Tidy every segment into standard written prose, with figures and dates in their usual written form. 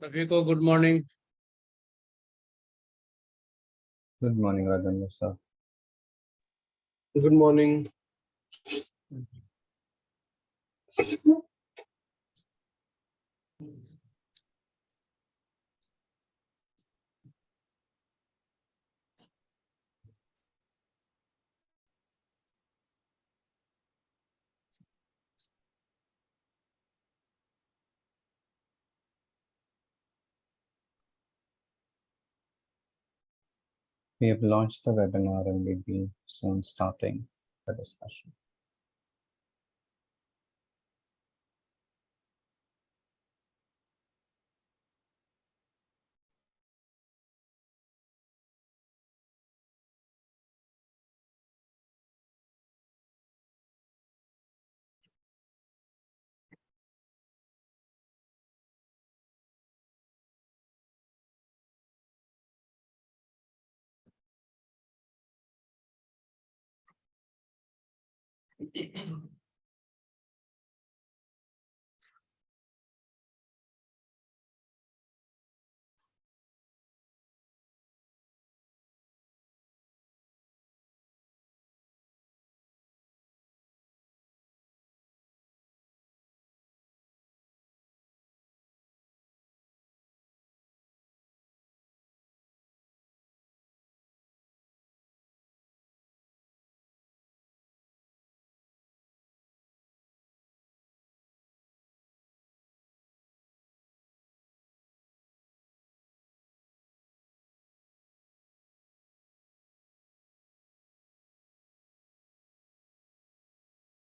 Rafiko, good morning. Good morning, Rajendra sir. Good morning. We have launched the webinar and we'll be soon starting the discussion.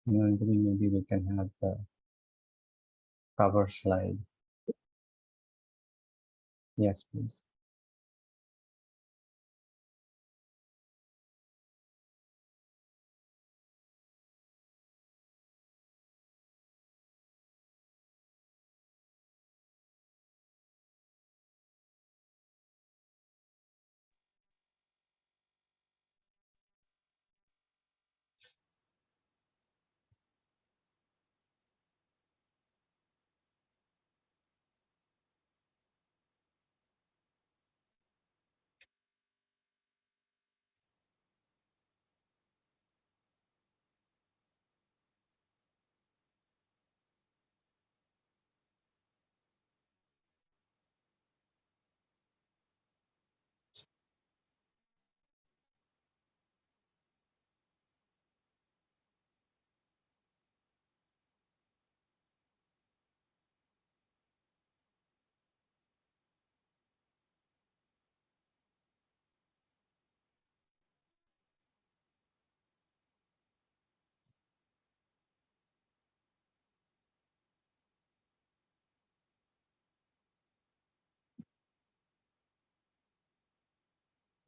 Maybe we can have the cover slide. Yes, please.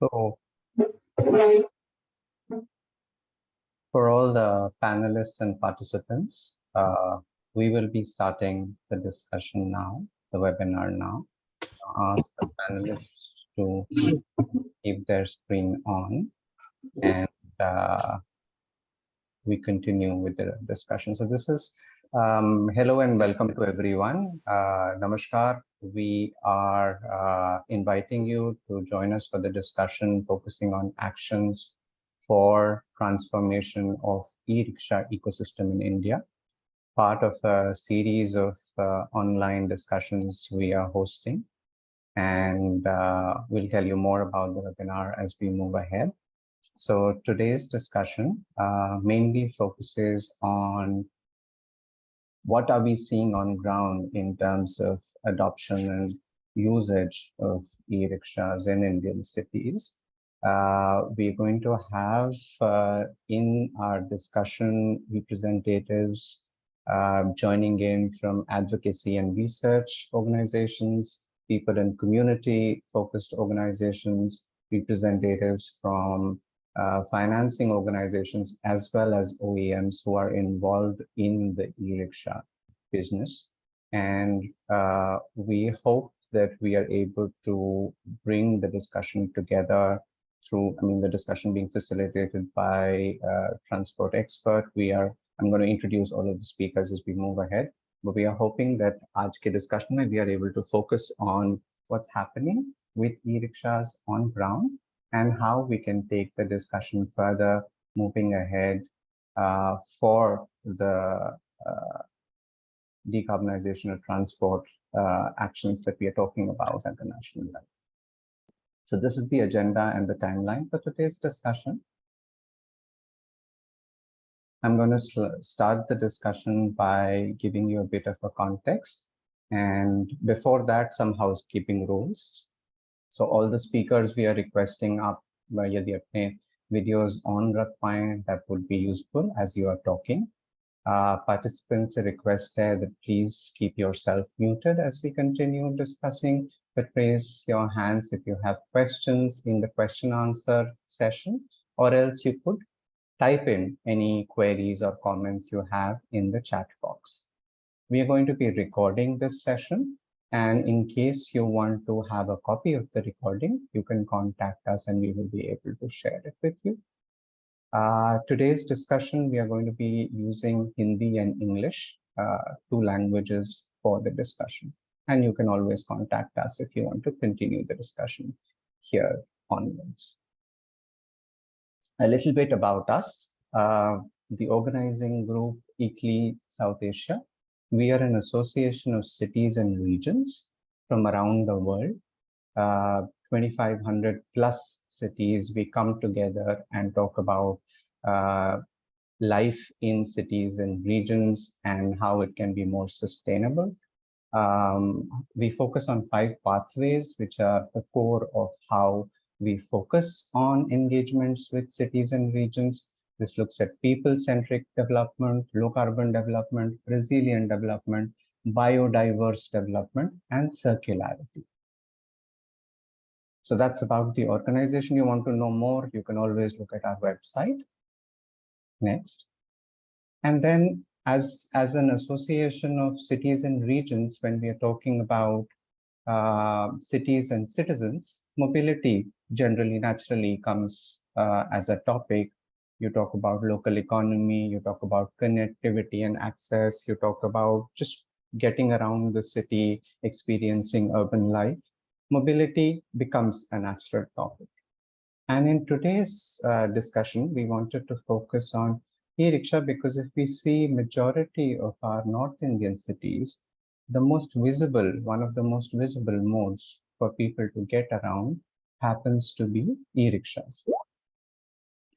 So for all the panelists and participants, we will be starting the discussion now, the webinar now. Ask the panelists to keep their screen on and we continue with the discussion. So this is hello and welcome to everyone. Namaskar. We are inviting you to join us for the discussion focusing on actions for transformation of e-rickshaw ecosystem in India, part of a series of online discussions we are hosting. And we'll tell you more about the webinar as we move ahead. So today's discussion mainly focuses on what are we seeing on ground in terms of adoption and usage of e-rickshaws in Indian cities. We're going to have in our discussion representatives joining in from advocacy and research organizations, people in community focused organizations, representatives from financing organizations, as well as OEMs who are involved in the e-rickshaw business. And we hope that we are able to bring the discussion together through, the discussion being facilitated by transport expert. I'm going to introduce all of the speakers as we move ahead. But we are hoping that आज के discussion में we are able to focus on what's happening with e-rickshaws on ground and how we can take the discussion further, moving ahead for the decarbonization of transport actions that we are talking about at the national level. So this is the agenda and the timeline for today's discussion. I'm going to start the discussion by giving you a bit of a context. And before that, some housekeeping rules. So all the speakers we are requesting up यदि अपने videos on रख पाएं, that would be useful as you are talking. Participants request that please keep yourself muted as we continue discussing, but raise your hands if you have questions in the question answer session, or else you could type in any queries or comments you have in the chat box. We are going to be recording this session, and in case you want to have a copy of the recording, you can contact us and we will be able to share it with you. Today's discussion, we are going to be using Hindi and English, two languages for the discussion. And you can always contact us if you want to continue the discussion here onwards. A little bit about us, the organizing group ICLEI South Asia. We are an association of cities and regions from around the world. 2,500 plus cities, we come together and talk about life in cities and regions and how it can be more sustainable. We focus on 5 pathways, which are the core of how we focus on engagements with cities and regions. This looks at people-centric development, low-carbon development, resilient development, biodiverse development, and circularity. So that's about the organization. You want to know more, you can always look at our website. Next. And then as an association of cities and regions, when we are talking about cities and citizens, mobility generally naturally comes as a topic. You talk about local economy, you talk about connectivity and access, you talk about just getting around the city, experiencing urban life. Mobility becomes a natural topic. And in today's discussion, we wanted to focus on e-rickshaw because if we see majority of our North Indian cities, the most visible, one of the most visible modes for people to get around happens to be e-rickshaws.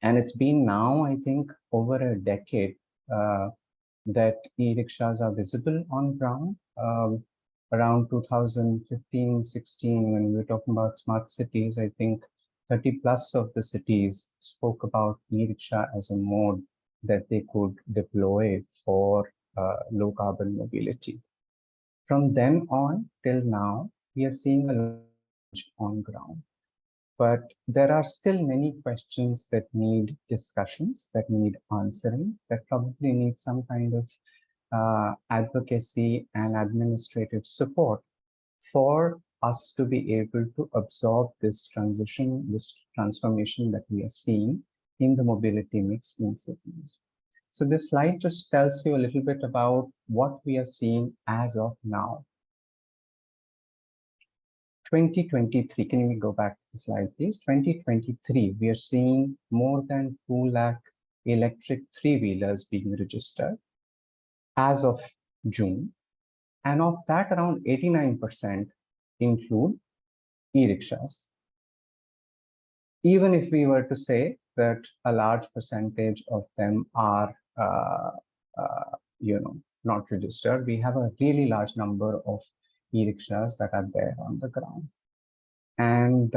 And it's been now, I think, over a decade that e-rickshaws are visible on ground. Around 2015-16, when we were talking about smart cities, I think 30 plus of the cities spoke about e-rickshaw as a mode that they could deploy for low carbon mobility. From then on till now, we are seeing a lot on ground. But there are still many questions that need discussions, that need answering, that probably need some kind of advocacy and administrative support for us to be able to absorb this transition, this transformation that we are seeing in the mobility mix in cities. So this slide just tells you a little bit about what we are seeing as of now. 2023, can we go back to the slide, please? 2023, we are seeing more than 2 lakh electric three-wheelers being registered as of June. And of that, around 89% include e-rickshaws. Even if we were to say that a large percentage of them are, not registered, we have a really large number of e-rickshaws that are there on the ground. And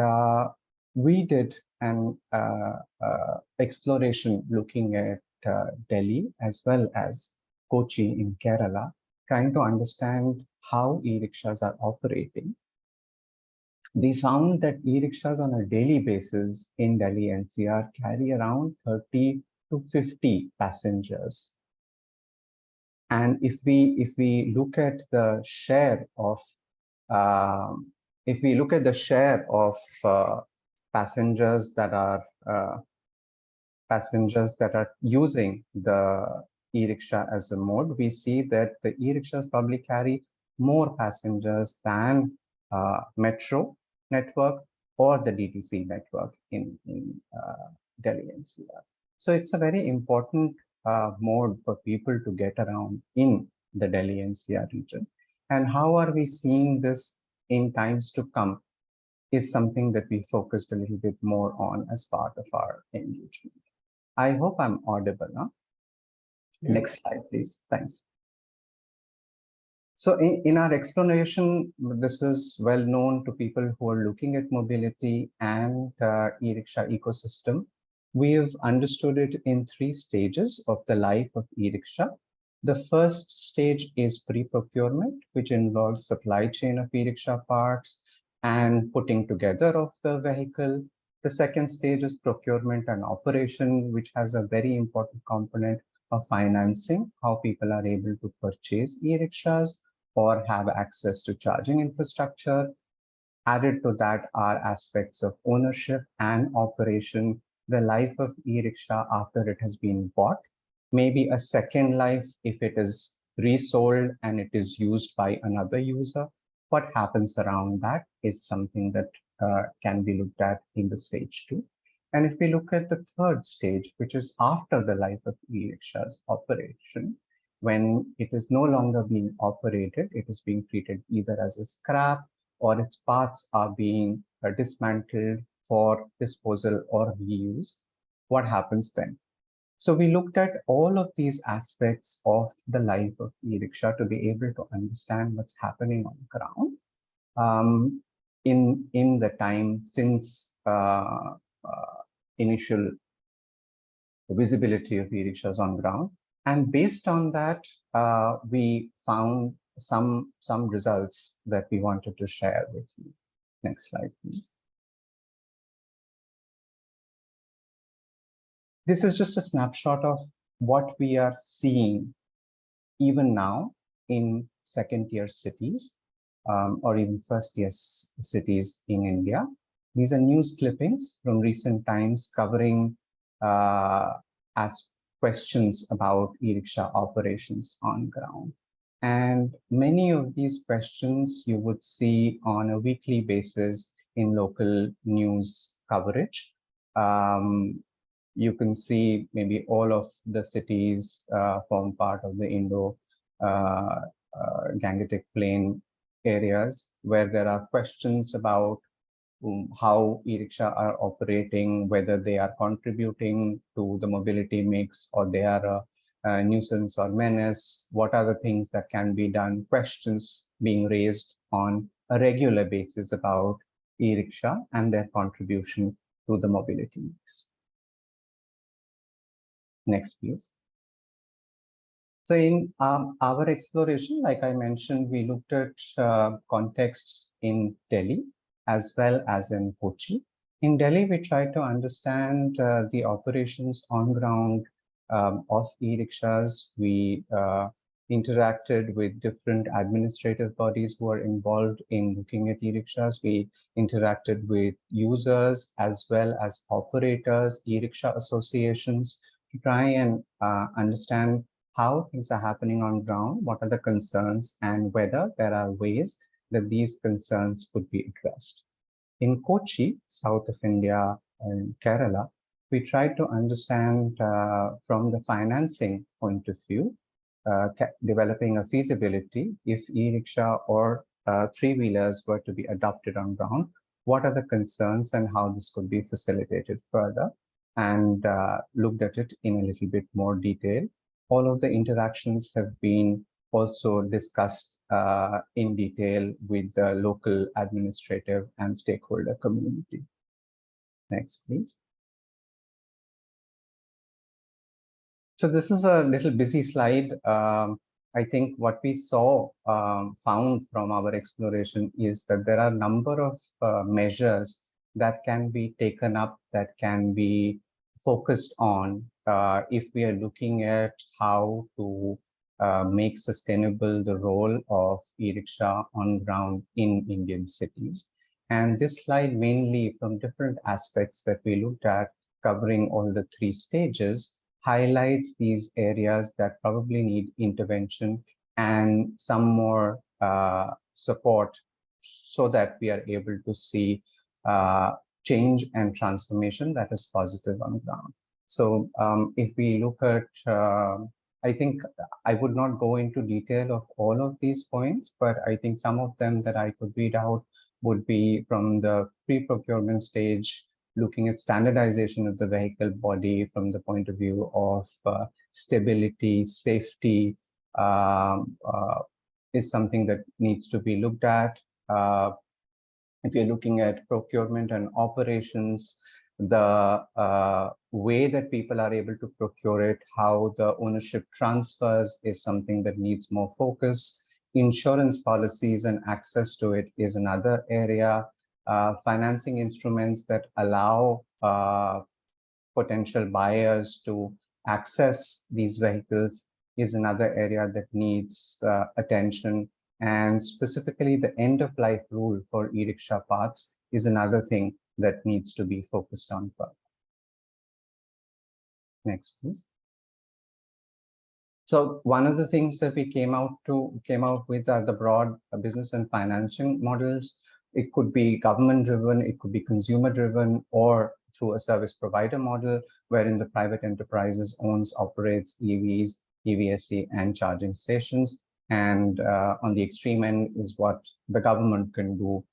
we did an exploration looking at Delhi as well as Kochi in Kerala, trying to understand how e-rickshaws are operating. We found that e-rickshaws on a daily basis in Delhi NCR carry around 30 to 50 passengers. And if we look at the share of passengers that are using the e-rickshaw as a mode, we see that the e-rickshaws probably carry more passengers than metro network or the DTC network in Delhi NCR. So it's a very important mode for people to get around in the Delhi NCR region. And how are we seeing this in times to come is something that we focused a little bit more on as part of our engagement. I hope I'm audible now. Yeah. Next slide, please. Thanks. So in our explanation, this is well known to people who are looking at mobility and e-rickshaw ecosystem. We have understood it in 3 stages of the life of e-rickshaw. The first stage is pre-procurement, which involves supply chain of e-rickshaw parts and putting together of the vehicle. The second stage is procurement and operation, which has a very important component of financing, how people are able to purchase e-rickshaws or have access to charging infrastructure. Added to that are aspects of ownership and operation, the life of e-rickshaw after it has been bought, maybe a second life if it is resold and it is used by another user. What happens around that is something that can be looked at in the stage 2. And if we look at the third stage, which is after the life of e-rickshaws operation, when it is no longer being operated, it is being treated either as a scrap or its parts are being dismantled for disposal or reuse. What happens then? So we looked at all of these aspects of the life of e-rickshaw to be able to understand what's happening on the ground in the time since initial visibility of e-rickshaws on ground. And based on that, we found some results that we wanted to share with you. Next slide, please. This is just a snapshot of what we are seeing even now in second-tier cities or even first-tier cities in India. These are news clippings from recent times covering as questions about e-rickshaw operations on ground. And many of these questions you would see on a weekly basis in local news coverage. You can see maybe all of the cities form part of the Indo-Gangetic Plain areas where there are questions about how e-rickshaw are operating, whether they are contributing to the mobility mix or they are a nuisance or menace, what are the things that can be done, questions being raised on a regular basis about e-rickshaw and their contribution to the mobility mix. Next, please. So in our exploration, like I mentioned, we looked at contexts in Delhi as well as in Kochi. In Delhi, we tried to understand the operations on ground of e-rickshaws. We interacted with different administrative bodies who are involved in looking at e-rickshaws. We interacted with users as well as operators, e-rickshaw associations, to try and understand how things are happening on ground, what are the concerns, and whether there are ways that these concerns could be addressed. In Kochi, south of India and Kerala, we tried to understand from the financing point of view, developing a feasibility if e-rickshaw or three-wheelers were to be adopted on ground, what are the concerns and how this could be facilitated further, and looked at it in a little bit more detail. All of the interactions have been also discussed in detail with the local administrative and stakeholder community. Next, please. So this is a little busy slide. I think what we saw, found from our exploration is that there are a number of measures that can be taken up, that can be focused on if we are looking at how to make sustainable the role of e-rickshaw on ground in Indian cities. And this slide mainly from different aspects that we looked at, covering all the 3 stages, highlights these areas that probably need intervention and some more support so that we are able to see change and transformation that is positive on the ground. So if we look at, I think I would not go into detail of all of these points, but I think some of them that I could read out would be from the pre-procurement stage, looking at standardization of the vehicle body from the point of view of stability, safety, is something that needs to be looked at. If you're looking at procurement and operations, the way that people are able to procure it, how the ownership transfers is something that needs more focus. Insurance policies and access to it is another area. Financing instruments that allow potential buyers to access these vehicles is another area that needs attention. And specifically, the end-of-life rule for e-rickshaw parts is another thing that needs to be focused on further. Next, please. So one of the things that we came out with are the broad business and financing models. It could be government-driven, it could be consumer-driven, or through a service provider model, wherein the private enterprises owns, operates EVs, EVSE, and charging stations. And on the extreme end is what the government can do,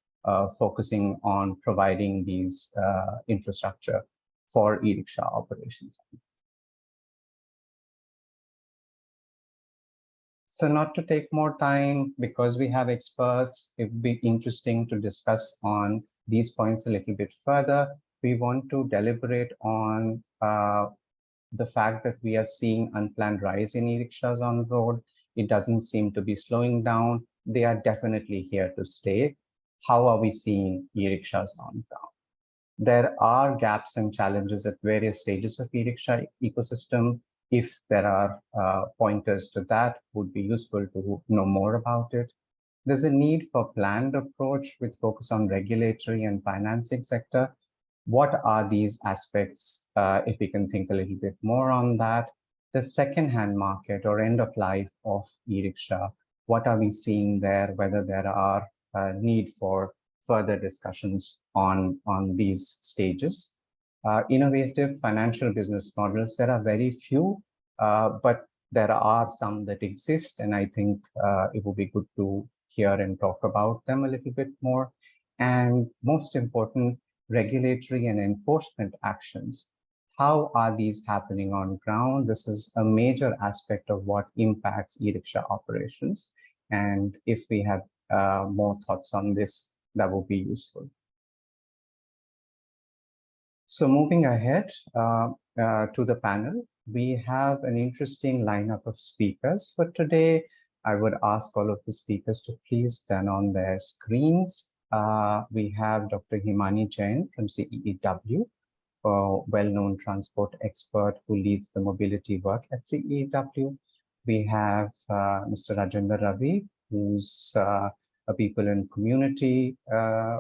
focusing on providing these infrastructure for e-rickshaw operations. So not to take more time, because we have experts, it would be interesting to discuss on these points a little bit further. We want to deliberate on the fact that we are seeing unplanned rise in e-rickshaws on the road. It doesn't seem to be slowing down. They are definitely here to stay. How are we seeing e-rickshaws on the ground? There are gaps and challenges at various stages of e-rickshaw ecosystem. If there are pointers to that, would be useful to know more about it. There's a need for planned approach with focus on regulatory and financing sector. What are these aspects, if we can think a little bit more on that? The second-hand market or end of life of e-rickshaw, what are we seeing there, whether there are need for further discussions on these stages. Innovative financial business models, there are very few, but there are some that exist, and I think it would be good to hear and talk about them a little bit more. And most important, regulatory and enforcement actions. How are these happening on ground? This is a major aspect of what impacts e-rickshaw operations. And if we have more thoughts on this, that would be useful. So moving ahead to the panel, we have an interesting lineup of speakers for today. I would ask all of the speakers to please turn on their screens. We have Dr. Himani Jain from CEEW, a well-known transport expert who leads the mobility work at CEEW. We have Mr. Rajendra Ravi, who's a people and community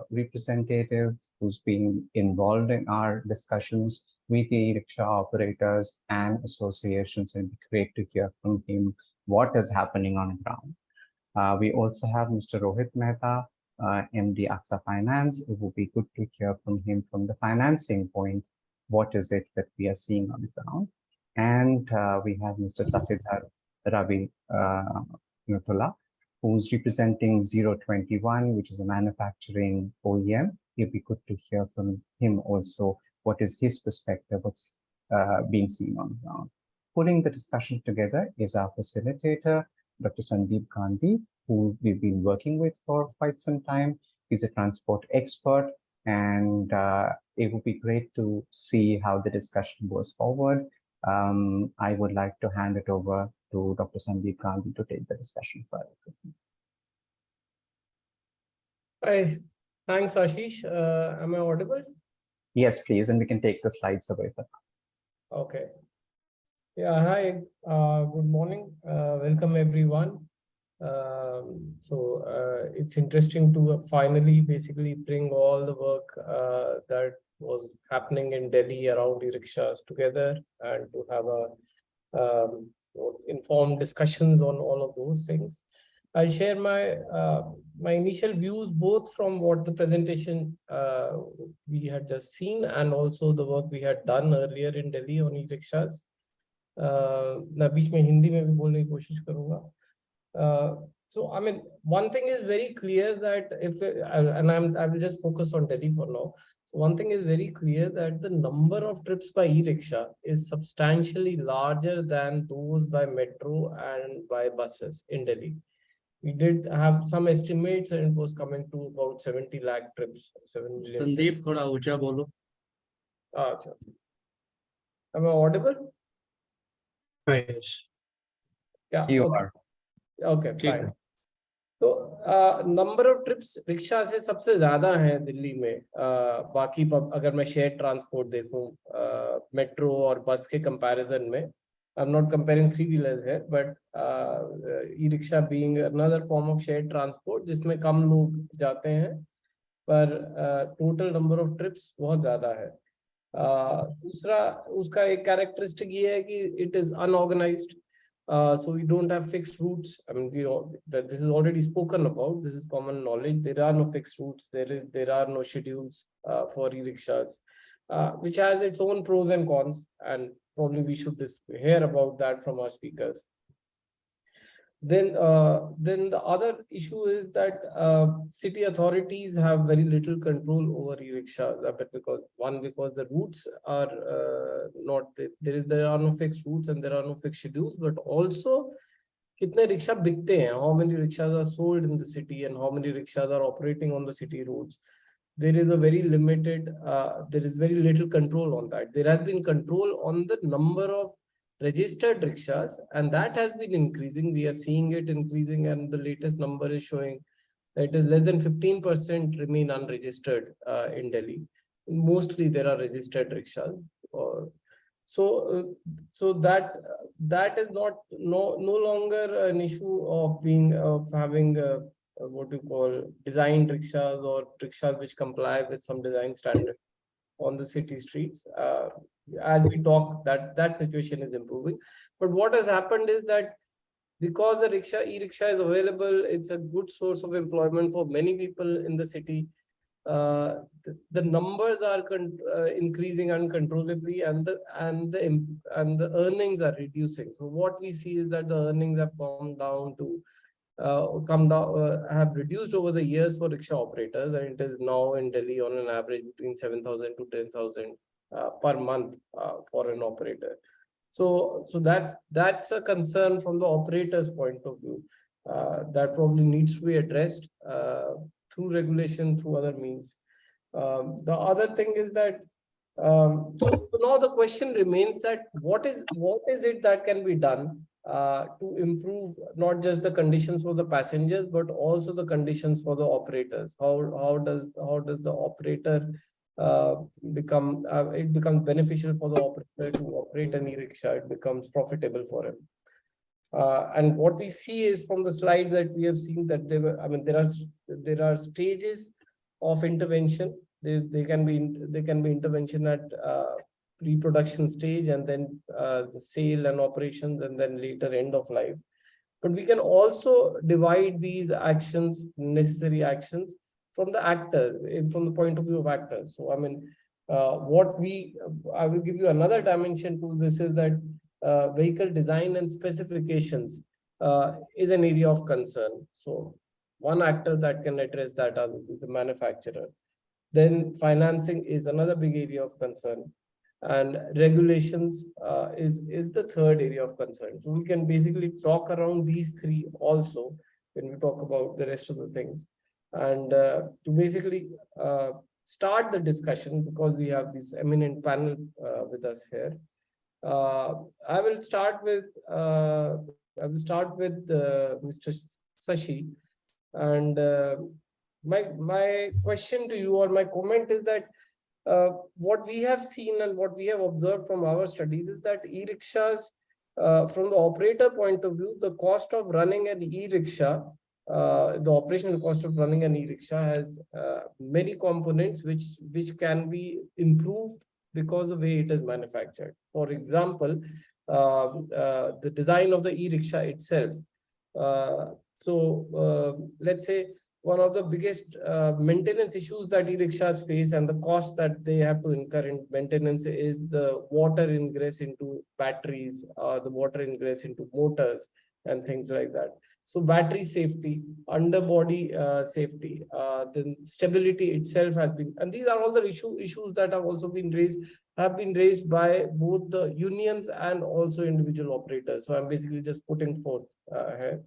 representative who's been involved in our discussions with the rickshaw operators and associations, and great to hear from him what is happening on ground. We also have Mr. Rohit Mehta, MD AXA Finance. It would be good to hear from him from the financing point. What is it that we are seeing on the ground? And we have Mr. Sasidhar Ravi Nutula, who's representing 021, which is a manufacturing OEM. It'd be good to hear from him also. What is his perspective? What's being seen on the ground? Putting the discussion together is our facilitator, Dr. Sandeep Gandhi, who we've been working with for quite some time. He's a transport expert, and it would be great to see how the discussion goes forward. I would like to hand it over to Dr. Sandeep Gandhi to take the discussion further. Hi, thanks, Ashish. Am I audible? Yes, please, and we can take the slides away for now. Okay. Yeah, hi, good morning. Welcome, everyone. It's interesting to finally basically bring all the work that was happening in Delhi around e-rickshaws together, and to have a informed discussions on all of those things. I'll share my initial views both from what the presentation we had just seen and also the work we had done earlier in Delhi on e-rickshaws. मैं बीच में हिंदी में भी बोलने की कोशिश करूँगा. So I mean, one thing is very clear that I will just focus on Delhi for now. So one thing is very clear that the number of trips by e-rickshaw is substantially larger than those by metro and by buses in Delhi. We did have some estimates and it was coming to about 70 lakh trips, 7 million. Sandeep, thoda ऊंचा बोलो. अच्छा. Am I audible? Yes. Yeah. You okay. are. Okay, ठीक fine. है. तो number of trips rickshaw से सबसे ज्यादा है दिल्ली में. बाकी अगर मैं शेयर ट्रांसपोर्ट देखूं मेट्रो और बस के कंपैरिजन में, I am not comparing three wheelers है, but e rickshaw being another form of share transport जिसमें कम लोग जाते हैं, पर टोटल नंबर ऑफ ट्रिप्स बहुत ज्यादा है. दूसरा उसका एक कैरेक्टरिस्टिक ये है कि it is unorganised. So we don't have fixed routes. I mean, this is already spoken about. This is common knowledge. There are no fixed routes. There are no schedules for e-rickshaws, which has its own pros and cons. And probably we should hear about that from our speakers. Then the other issue is that city authorities have very little control over e-rickshaws, because the routes are not there are no fixed routes and there are no fixed schedules, but also kitne rickshaw bikte hain, how many rickshaws are sold in the city and how many rickshaws are operating on the city roads. There is very little control on that. There has been control on the number of registered rickshaws, and that has been increasing. We are seeing it increasing, and the latest number is showing that it is less than 15% remain unregistered in Delhi. Mostly there are registered rickshaws. So that is no longer an issue of having what you call designed rickshaws or rickshaws which comply with some design standard on the city streets. As we talk, that situation is improving. But what has happened is that because the e-rickshaw is available, it's a good source of employment for many people in the city. The numbers are increasing uncontrollably, and the earnings are reducing. So what we see is that the earnings have have reduced over the years for rickshaw operators, and it is now in Delhi on an average between 7,000 to 10,000 per month for an operator. So that's a concern from the operator's point of view that probably needs to be addressed through regulation, through other means. The other thing is that so now the question remains that what is it that can be done to improve not just the conditions for the passengers but also the conditions for the operators. How does the operator becomes beneficial for the operator to operate an e-rickshaw? It becomes profitable for him. And what we see is from the slides that we have seen that there are stages of intervention. They can be intervention at pre-production stage, and then the sale and operations, and then later end of life. But we can also divide these actions, necessary actions, from the actors, from the point of view of actors. So I mean, I will give you another dimension to this is that vehicle design and specifications is an area of concern. So one actor that can address that is the manufacturer. Then financing is another big area of concern, and regulations is the third area of concern. So we can basically talk around these three also when we talk about the rest of the things. And to basically start the discussion, because we have this eminent panel with us here, I will start with Mr. Sashi, and my question to you, or my comment, is that what we have seen and what we have observed from our studies is that e-rickshaws, from the operator point of view, the cost of running an e-rickshaw the operational cost of running an e-rickshaw has many components which can be improved because of the way it is manufactured. For example, the design of the e-rickshaw itself. Let's say one of the biggest maintenance issues that e-rickshaws face and the cost that they have to incur in maintenance is the water ingress into batteries, the water ingress into motors and things like that. So battery safety, underbody safety, then stability itself has been, and these are all the issues that have also been raised by both the unions and also individual operators. So I'm basically just putting forth here.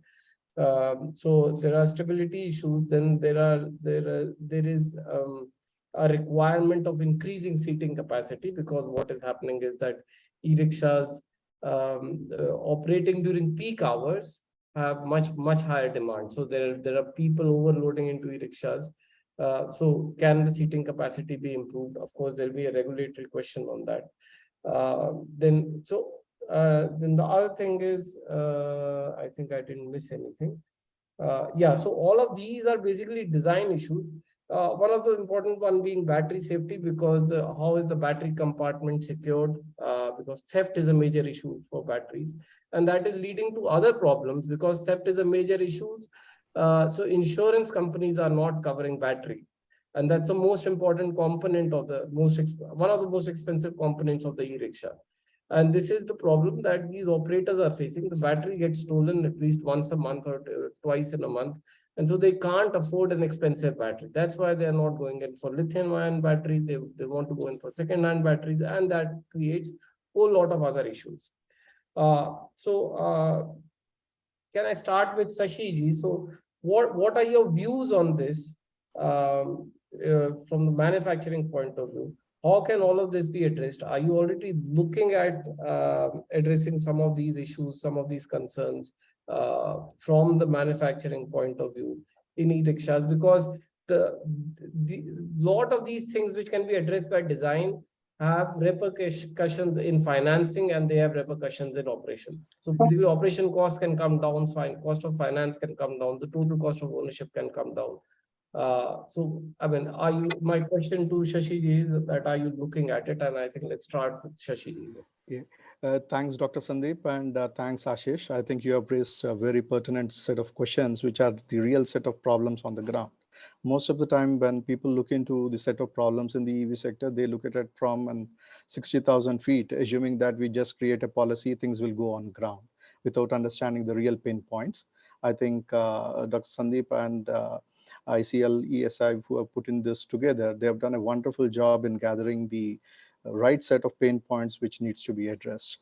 So there are stability issues. Then there is a requirement of increasing seating capacity, because what is happening is that e-rickshaws operating during peak hours have much higher demand. So there are people overloading into e-rickshaws. So can the seating capacity be improved? Of course, there'll be a regulatory question on that. Then the other thing is, I think I didn't miss anything. Yeah, so all of these are basically design issues. One of the important one being battery safety, because how is the battery compartment secured? Because theft is a major issue for batteries, and that is leading to other problems because theft is a major issue. So insurance companies are not covering battery, and that's the most important component of one of the most expensive components of the e-rickshaw. And this is the problem that these operators are facing. The battery gets stolen at least once a month or twice in a month. And so they can't afford an expensive battery. That's why they're not going in for lithium-ion battery. They want to go in for second-hand batteries, and that creates a whole lot of other issues. Can I start with Sashiji? So what are your views on this from the manufacturing point of view? How can all of this be addressed? Are you already looking at addressing some of these issues, some of these concerns from the manufacturing point of view in e-rickshaws? Because the lot of these things which can be addressed by design have repercussions in financing, and they have repercussions in operations. So basically, operation costs can come down, cost of finance can come down, the total cost of ownership can come down. So, I mean, my question to Shashiji is that, are you looking at it? And I think let's start with Shashiji. Yeah. Thanks, Dr. Sandeep, and thanks, Ashish. I think you have raised a very pertinent set of questions, which are the real set of problems on the ground. Most of the time, when people look into the set of problems in the EV sector, they look at it from 60,000 feet, assuming that we just create a policy, things will go on ground without understanding the real pain points. I think Dr. Sandeep and ICLEI, who have put in this together, they have done a wonderful job in gathering the right set of pain points which needs to be addressed.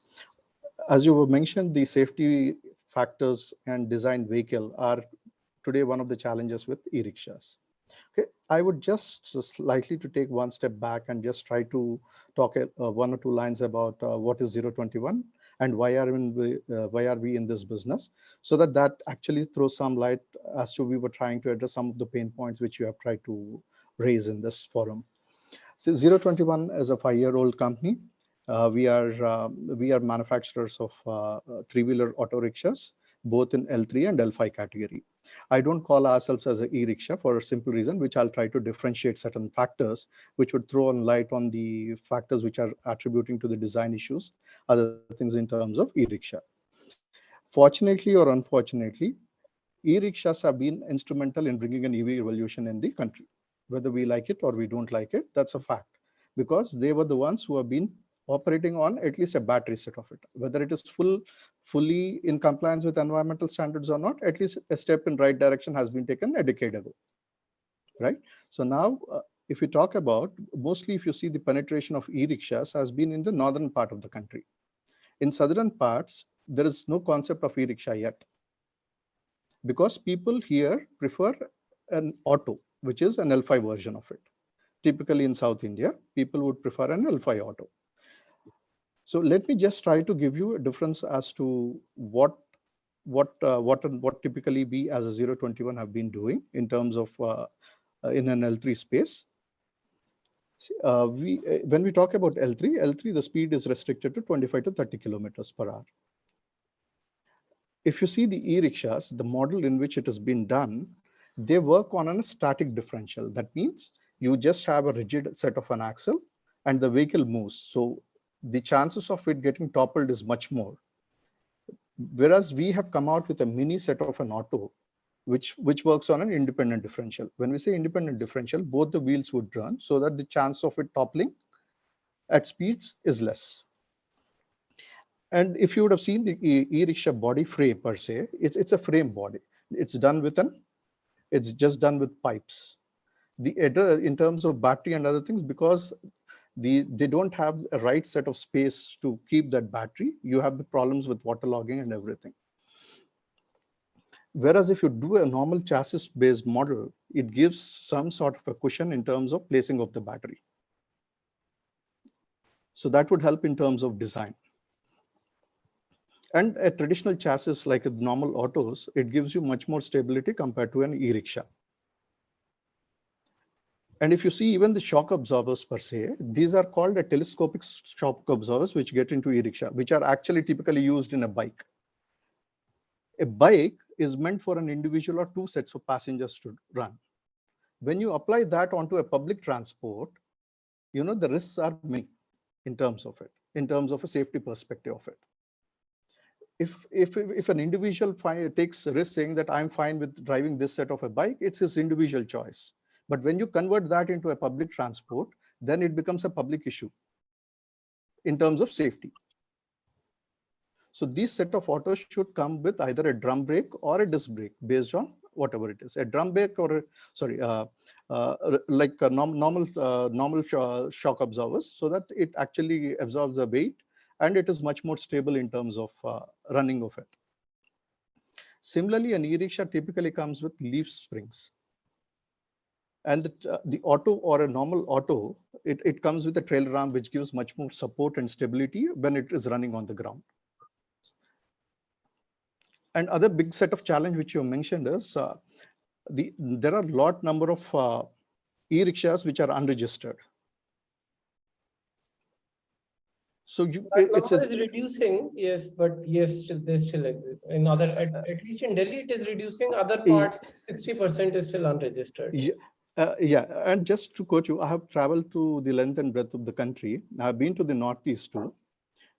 As you mentioned, the safety factors and design vehicle are today one of the challenges with e-rickshaws. Okay, I would just slightly to take one step back and just try to talk one or two lines about what is 021 and why are we in this business, so that actually throws some light as to we were trying to address some of the pain points which you have tried to raise in this forum. So 021 is a 5-year-old company. We are manufacturers of three-wheeler auto rickshaws, both in L3 and L5 category. I don't call ourselves as an e-rickshaw for a simple reason, which I'll try to differentiate certain factors, which would throw on light on the factors which are attributing to the design issues, other things in terms of e-rickshaw. Fortunately or unfortunately, e-rickshaws have been instrumental in bringing an EV revolution in the country. Whether we like it or we don't like it, that's a fact, because they were the ones who have been operating on at least a battery set of it. Whether it is fully in compliance with environmental standards or not, at least a step in right direction has been taken a decade ago, right? So now, if we talk about, mostly if you see the penetration of e-rickshaws has been in the northern part of the country. In southern parts, there is no concept of e-rickshaw yet, because people here prefer an auto, which is an L5 version of it. Typically in South India, people would prefer an L5 auto. So let me just try to give you a difference as to what typically we as a 021 have been doing in terms of in an L3 space. When we talk about L3, the speed is restricted to 25 to 30 kilometers per hour. if you see the e-rickshaws, the model in which it has been done, they work on a static differential. That means you just have a rigid set of an axle and the vehicle moves. So the chances of it getting toppled is much more. Whereas we have come out with a mini set of an auto, which works on an independent differential. When we say independent differential, both the wheels would run so that the chance of it toppling at speeds is less. And if you would have seen the e-rickshaw body frame per se, it's a frame body. It's just done with pipes. In terms of battery and other things, because they don't have a right set of space to keep that battery, you have the problems with waterlogging and everything. Whereas if you do a normal chassis based model, it gives some sort of a cushion in terms of placing of the battery. So that would help in terms of design. And a traditional chassis like a normal autos, it gives you much more stability compared to an e-rickshaw. And if you see even the shock absorbers per se, these are called a telescopic shock absorbers which get into e-rickshaw, which are actually typically used in a bike. A bike is meant for an individual or two sets of passengers to run. When you apply that onto a public transport, you know, the risks are many in terms of it, in terms of a safety perspective of it. If an individual takes a risk saying that I'm fine with driving this set of a bike, it's his individual choice. But when you convert that into a public transport, then it becomes a public issue in terms of safety. So these set of autos should come with either a drum brake or a disc brake based on whatever it is. A drum brake or like a normal shock absorbers, so that it actually absorbs the weight and it is much more stable in terms of running of it. Similarly, an e-rickshaw typically comes with leaf springs. And the auto or a normal auto, it comes with a trailer arm which gives much more support and stability when it is running on the ground. And other big set of challenge which you mentioned is there are lot number of e-rickshaws which are unregistered. So That number is reducing, yes, but yes, they still exist. In other, at least in Delhi, it is reducing. Other parts, 60% is still unregistered. Yeah, and just to quote you, I have traveled to the length and breadth of the country. I've been to the Northeast too,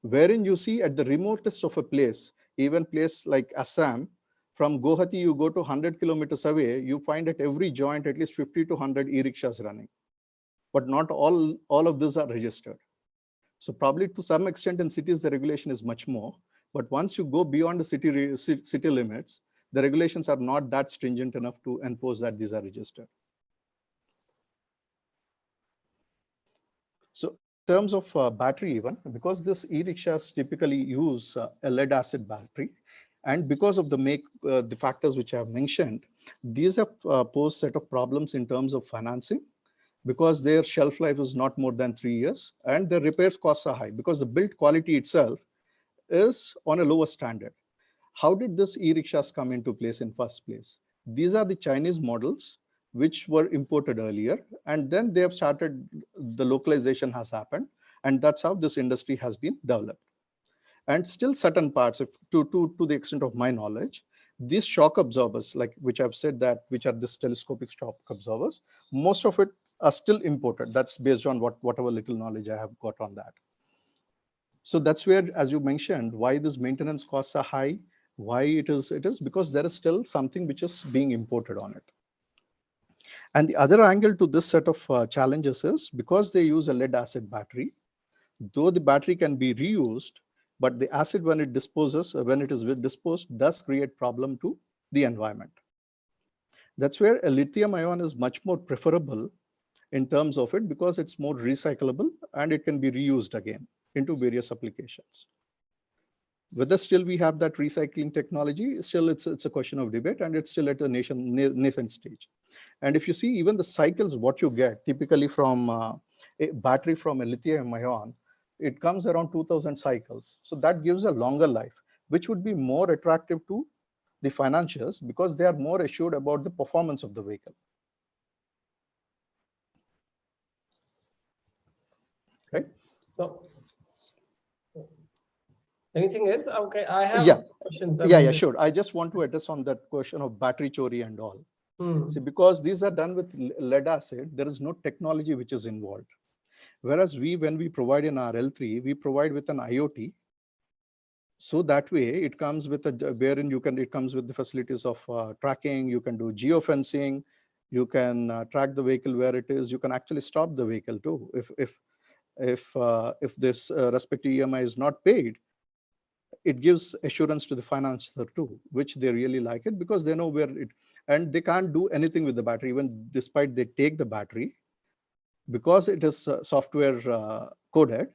wherein you see at the remotest of a place, even place like Assam, from Guwahati, you go to 100 kilometers away, you find at every joint at least 50 to 100 e-rickshaws running. But not all of these are registered. So probably to some extent in cities, the regulation is much more. But once you go beyond the city limits, the regulations are not that stringent enough to enforce that these are registered. So in terms of battery, even because this e-rickshaws typically use a lead acid battery, and because of the factors which I have mentioned, these have posed set of problems in terms of financing, because their shelf life is not more than 3 years, and the repairs costs are high because the build quality itself is on a lower standard. How did this e-rickshaws come into place in first place? These are the Chinese models which were imported earlier, and then they have started, the localization has happened, and that's how this industry has been developed. And still certain parts, to the extent of my knowledge, these shock absorbers, like which I've said that, which are this telescopic shock absorbers, most of it are still imported. That's based on whatever little knowledge I have got on that. So that's where, as you mentioned, why these maintenance costs are high, why it is because there is still something which is being imported on it. And the other angle to this set of challenges is because they use a lead acid battery, though the battery can be reused, but the acid when it is disposed does create problem to the environment. That's where a lithium ion is much more preferable in terms of it, because it's more recyclable and it can be reused again into various applications. Whether still we have that recycling technology, still it's a question of debate, and it's still at a nascent stage. And if you see even the cycles, what you get typically from a battery from a lithium ion, it comes around 2000 cycles. So that gives a longer life, which would be more attractive to the financiers because they are more assured about the performance of the vehicle. Right? So Anything else? Okay, I have Yeah. a few questions. Yeah, sure. I just want to address on that question of battery chori and all. See, because these are done with lead acid, there is no technology which is involved. Whereas when we provide in our L3, we provide with an IoT. So that way it comes with a wherein it comes with the facilities of tracking. You can do geofencing. You can track the vehicle where it is. You can actually stop the vehicle too if this respective EMI is not paid. It gives assurance to the financier too, which they really like it because they know where it, and they can't do anything with the battery even despite they take the battery, because it is software coded.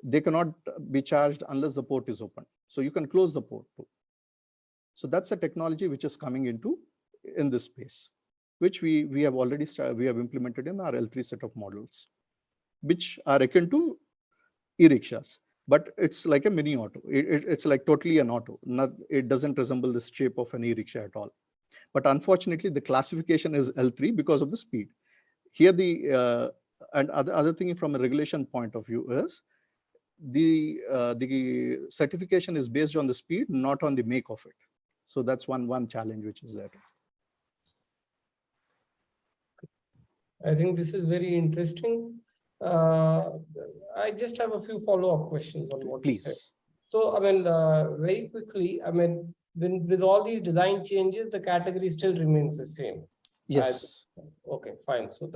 They cannot be charged unless the port is open. So you can close the port too. So that's a technology which is coming in this space, which we have already we have implemented in our L3 set of models, which are akin to e-rickshaws. But it's like a mini auto. It's like totally an auto. It doesn't resemble the shape of an e-rickshaw at all. But unfortunately, the classification is L3 because of the speed. Here, and other thing from a regulation point of view is the certification is based on the speed, not on the make of it. So that's one challenge which is there. I think this is very interesting. I just have a few follow-up questions on what you said. Please. So, I mean, very quickly, I mean, with all these design changes, the category still remains the same. Yes. Okay, fine. So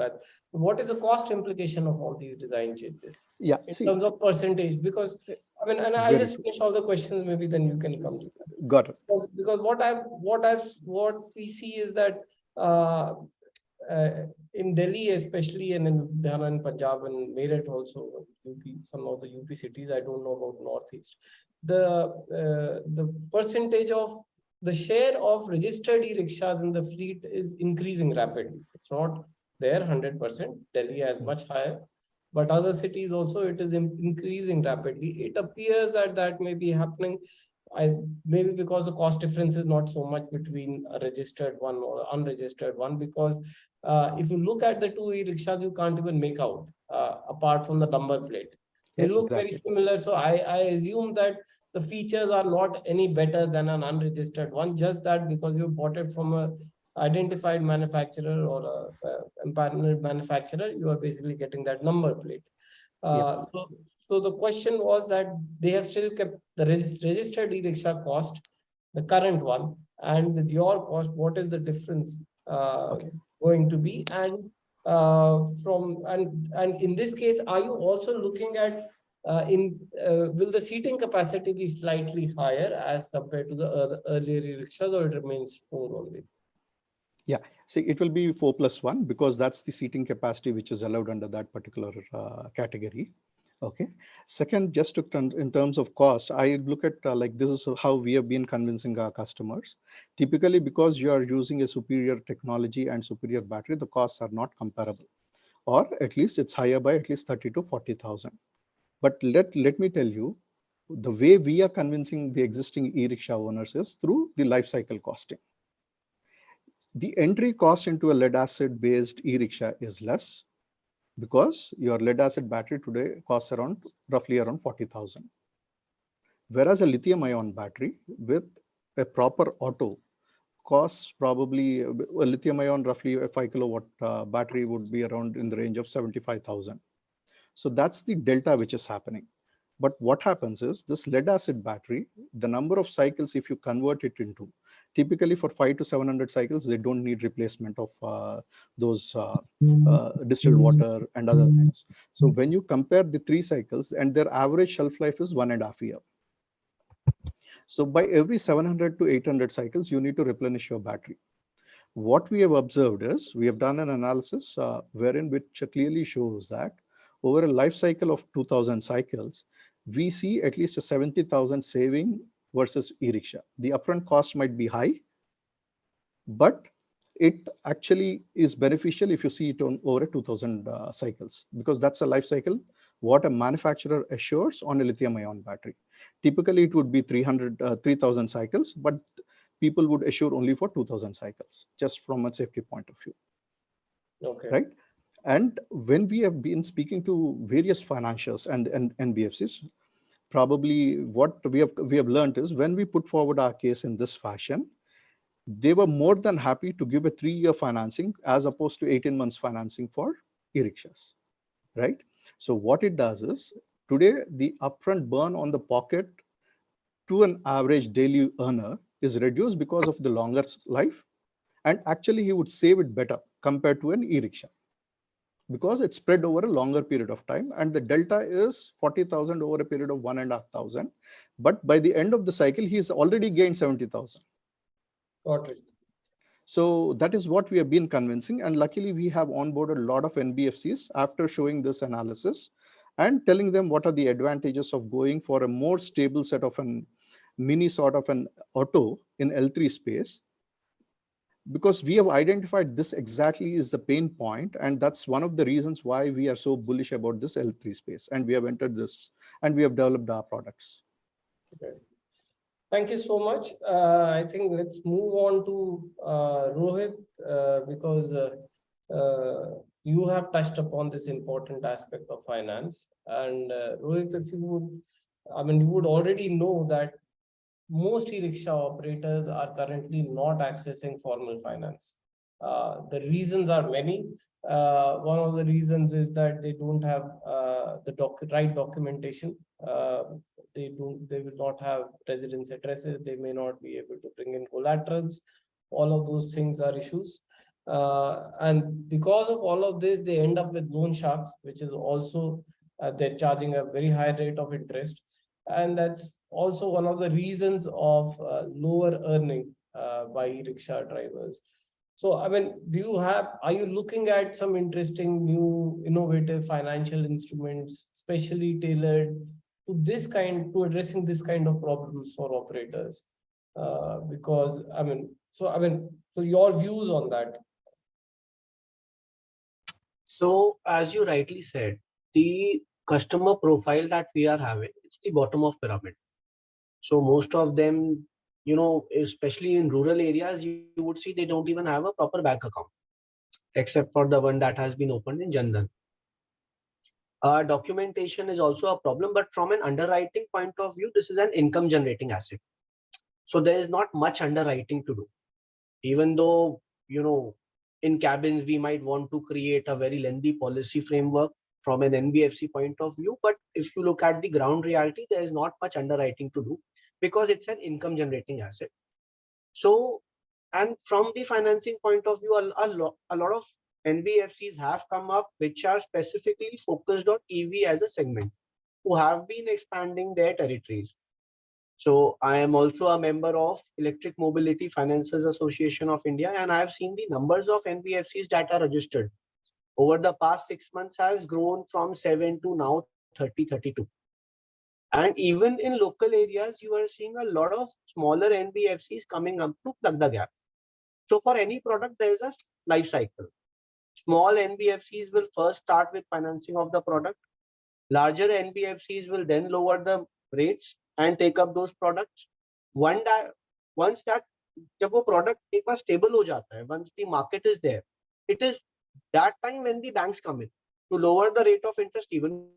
what is the cost implication of all these design changes? Yeah. In terms of percentage, because I mean, and I'll just finish all the questions. Maybe then you can come to that. Got it. Because what we see is that in Delhi, especially, and in Haryana and Punjab and Meerut also, UP, some of the UP cities, I don't know about Northeast. The percentage of the share of registered e-rickshaws in the fleet is increasing rapidly. It's not there 100%. Delhi is much higher, but other cities also it is increasing rapidly. It appears that may be happening. Maybe because the cost difference is not so much between a registered one or unregistered one, because if you look at the two e-rickshaws, you can't even make out apart from the number plate. They look very similar. So I assume that the features are not any better than an unregistered one, just that because you bought it from a identified manufacturer or a empaneled manufacturer, you are basically getting that number plate. So the question was that they have still kept the registered e-rickshaw cost, the current one, and with your cost, what is the difference going to be? And and in this case, are you also looking at will the seating capacity be slightly higher as compared to the earlier e-rickshaws, or it remains 4 only? Yeah, see, it will be 4+1 because that's the seating capacity which is allowed under that particular category. Okay. Second, just in terms of cost, I look at like this is how we have been convincing our customers. Typically, because you are using a superior technology and superior battery, the costs are not comparable, or at least it's higher by at least 30 to 40,000. But let me tell you, the way we are convincing the existing e-rickshaw owners is through the life cycle costing. The entry cost into a lead acid based e-rickshaw is less, because your lead acid battery today costs roughly around 40,000. Whereas a lithium ion battery with a proper auto costs probably a lithium ion roughly a 5 kilowatt battery would be around in the range of 75,000. So that's the delta which is happening. But what happens is this lead acid battery, the number of cycles, if you convert it into, typically for 500 to 700 cycles, they don't need replacement of those distilled water and other things. So when you compare the 3 cycles, and their average shelf life is 1.5 years. So by every 700 to 800 cycles, you need to replenish your battery. What we have observed is we have done an analysis wherein which clearly shows that over a life cycle of 2000 cycles, we see at least a 70,000 saving versus e-rickshaw. The upfront cost might be high, but it actually is beneficial if you see it on over 2000 cycles, because that's a life cycle what a manufacturer assures on a lithium ion battery. Typically, it would be 3,000 cycles, but people would assure only for 2000 cycles, just from a safety point of view. Okay. Right. And when we have been speaking to various financiers and NBFCs, probably what we have learned is when we put forward our case in this fashion, they were more than happy to give a 3-year financing as opposed to 18 months financing for e-rickshaws, right? So what it does is today the upfront burn on the pocket to an average daily earner is reduced because of the longer life, and actually he would save it better compared to an e-rickshaw because it's spread over a longer period of time, and the delta is 40,000 over a period of 1,500. But by the end of the cycle, he has already gained 70,000. Got it. So that is what we have been convincing, and luckily we have onboarded a lot of NBFCs after showing this analysis and telling them what are the advantages of going for a more stable set of an mini sort of an auto in L3 space, because we have identified this exactly is the pain point, and that's one of the reasons why we are so bullish about this L3 space, and we have entered this and we have developed our products. Okay. Thank you so much. I think let's move on to Rohit, because you have touched upon this important aspect of finance. And Rohit, if you would, I mean, you would already know that most e-rickshaw operators are currently not accessing formal finance. The reasons are many. One of the reasons is that they don't have the right documentation. They will not have residence addresses. They may not be able to bring in collaterals. All of those things are issues. And because of all of this, they end up with loan sharks, which is also they're charging a very high rate of interest. And that's also one of the reasons of lower earning by e-rickshaw drivers. So, I mean, are you looking at some interesting new innovative financial instruments, specially tailored to addressing this kind of problems for operators? Because, so your views on that? So, as you rightly said, the customer profile that we are having, it's the bottom of pyramid. So most of them, especially in rural areas, you would see they don't even have a proper bank account, except for the one that has been opened in Jan Dhan. Documentation is also a problem, but from an underwriting point of view, this is an income generating asset. So there is not much underwriting to do. Even though, in cabins, we might want to create a very lengthy policy framework from an NBFC point of view. But if you look at the ground reality, there is not much underwriting to do because it's an income generating asset. So, and from the financing point of view, a lot of NBFCs have come up which are specifically focused on EV as a segment, who have been expanding their territories. So I am also a member of Electric Mobility Finances Association of India, and I have seen the numbers of NBFCs that are registered over the past 6 months has grown from 7 to now 30, 32. And even in local areas, you are seeing a lot of smaller NBFCs coming up to plug the gap. So for any product, there is a life cycle. Small NBFCs will first start with financing of the product. Larger NBFCs will then lower the rates and take up those products. Once that जब वो product एक बार stable हो जाता है, once the market is there, it is that time when the banks come in to lower the rate of interest even.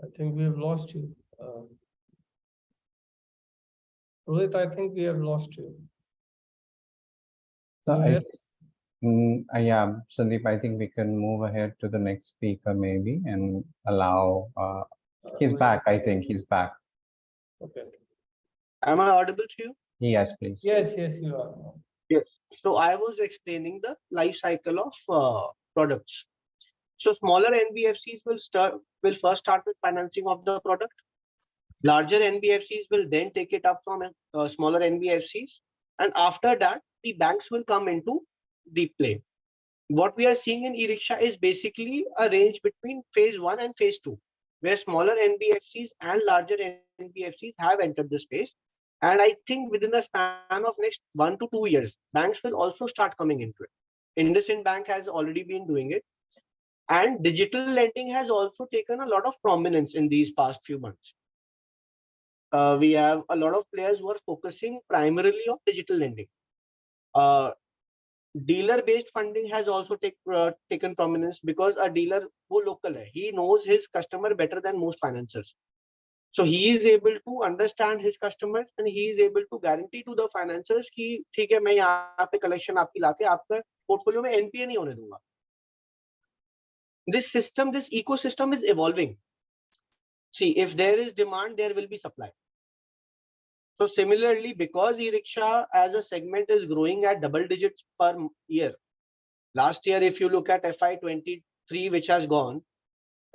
I think we have lost you. Rohit, I think we have lost you. So You hear yeah, Sandeep, I think we can move ahead to the next speaker maybe and allow, he's back, I think he's back. Okay. Am I audible to you? Yes, please. Yes, you are. Yes. So I was explaining the life cycle of products. So smaller NBFCs will first start with financing of the product. Larger NBFCs will then take it up from smaller NBFCs, and after that, the banks will come into the play. What we are seeing in e-rickshaw is basically a range between phase 1 and phase 2, where smaller NBFCs and larger NBFCs have entered the space. And I think within the span of next 1 to 2 years, banks will also start coming into it. IndusInd Bank has already been doing it. And digital lending has also taken a lot of prominence in these past few months. We have a lot of players who are focusing primarily on digital lending. dealer based funding has also taken prominence, because a dealer wo local hai, he knows his customer better than most financiers. So he is able to understand his customers and he is able to guarantee to the financiers कि ठीक है, मैं यहाँ पे collection आपकी लाके आपका portfolio में NPA नहीं होने दूंगा. This system, this ecosystem is evolving. See, if there is demand, there will be supply. So similarly, because e-rickshaw as a segment is growing at double digits per year. Last year, if you look at FY23, which has gone,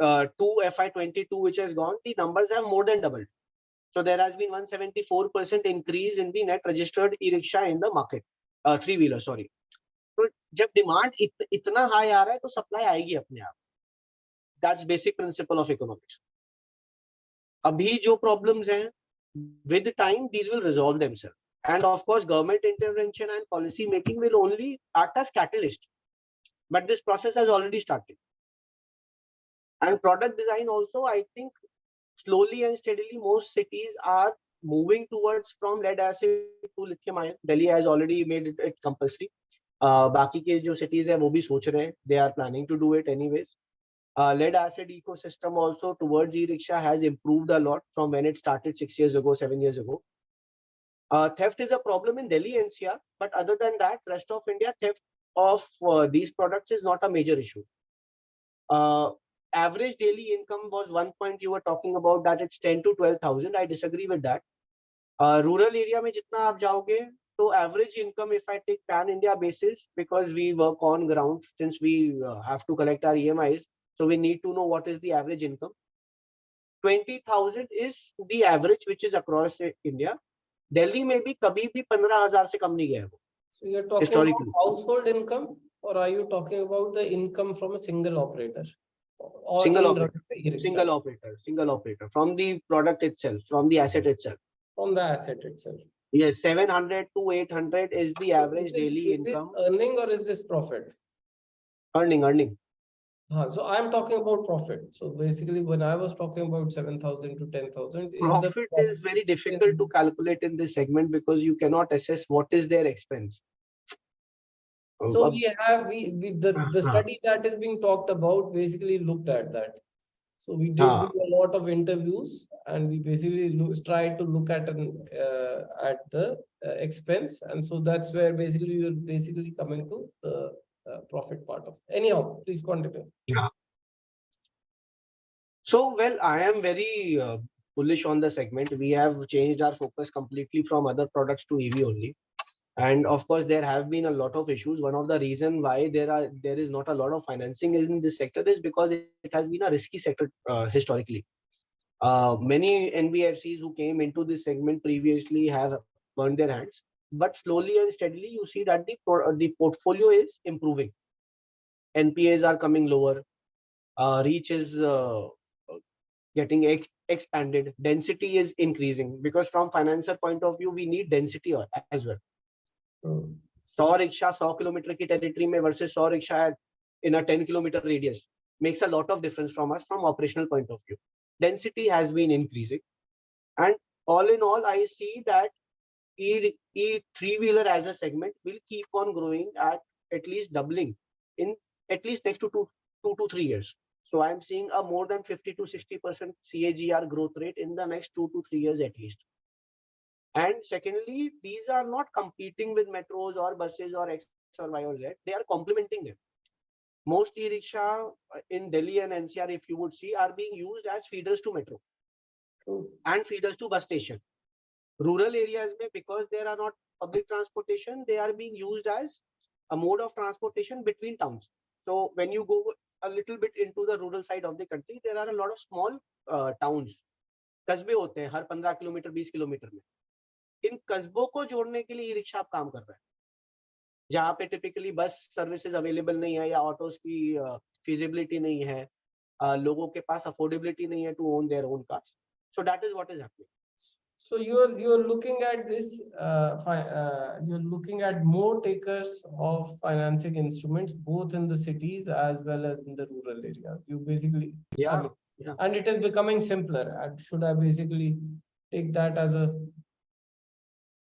to FY22, which has gone, the numbers have more than doubled. So there has been 174% increase in the net registered e-rickshaw in the market, three-wheeler, sorry. So जब demand इतना high आ रहा है, तो supply आएगी अपने आप. That's basic principle of economics. अभी जो problems हैं, with time these will resolve themselves. And of course, government intervention and policy making will only act as catalyst. But this process has already started. And product design also, I think, slowly and steadily, most cities are moving towards from lead acid to lithium ion. Delhi has already made it compulsory. बाकी के जो cities है वो भी सोच रहे हैं. They are planning to do it anyways. Lead acid ecosystem also towards e-rickshaw has improved a lot from when it started 6 years ago, 7 years ago. Theft is a problem in Delhi NCR, but other than that, rest of India, theft of these products is not a major issue. Average daily income was one point you were talking about, that it's 10 to 12,000. I disagree with that. Rural area में जितना आप जाओगे, so average income, if I take pan India basis, because we work on ground, since we have to collect our EMIs, so we need to know what is the average income. 20,000 is the average which is across India. Delhi में भी कभी भी 15,000 से कम नहीं गया वो. So you're talking about household income, or are you talking about the income from a single operator? Or single operator from the product itself, from the asset itself. From the asset itself. Yes, 700 to 800 is the average daily income. Is this earning or is this profit? Earning. So I'm talking about profit. So basically, when I was talking about 7,000 to 10,000, profit is very difficult to calculate in this segment because you cannot assess what is their expense. So we have the study that is being talked about basically looked at that. So we did do a lot of interviews and we basically tried to look at the expense, and so that's where basically you're basically coming to the profit part of it. Anyhow, please continue. Yeah. So well, I am very bullish on the segment. We have changed our focus completely from other products to EV only. And of course, there have been a lot of issues. One of the reasons why there is not a lot of financing in this sector is because it has been a risky sector historically. Many NBFCs who came into this segment previously have burned their hands, but slowly and steadily you see that the portfolio is improving. NPAs are coming lower. Reach is getting expanded. Density is increasing, because from financer point of view, we need density as well. 100 rickshaw 100 kilometer की territory में versus 100 rickshaw in a 10 kilometer radius makes a lot of difference from us from operational point of view. Density has been increasing, and all in all, I see that three-wheeler as a segment will keep on growing at least doubling in at least next to 2 to 3 years. So I'm seeing a more than 50 to 60% CAGR growth rate in the next 2 to 3 years at least. And secondly, these are not competing with metros or buses or X or Y or Z. They are complementing them. Most e-rickshaw in Delhi and NCR, if you would see, are being used as feeders to metro and feeders to bus station. Rural areas, because there are not public transportation, they are being used as a mode of transportation between towns. So when you go a little bit into the rural side of the country, there are a lot of small towns. कस्बे होते हैं हर 15 kilometre 20 kilometre में. इन कस्बों को जोड़ने के लिए e rickshaw काम कर रहा है, जहाँ पे टिपिकली बस सर्विसेज अवेलेबल नहीं है या ऑटोस की feasibility नहीं है, लोगों के पास अफोर्डेबिलिटी नहीं है to own their own cars. So that is what is happening. So you're looking at this, you're looking at more takers of financing instruments both in the cities as well as in the rural areas. You basically, yeah. And it is becoming simpler. And should I basically take that as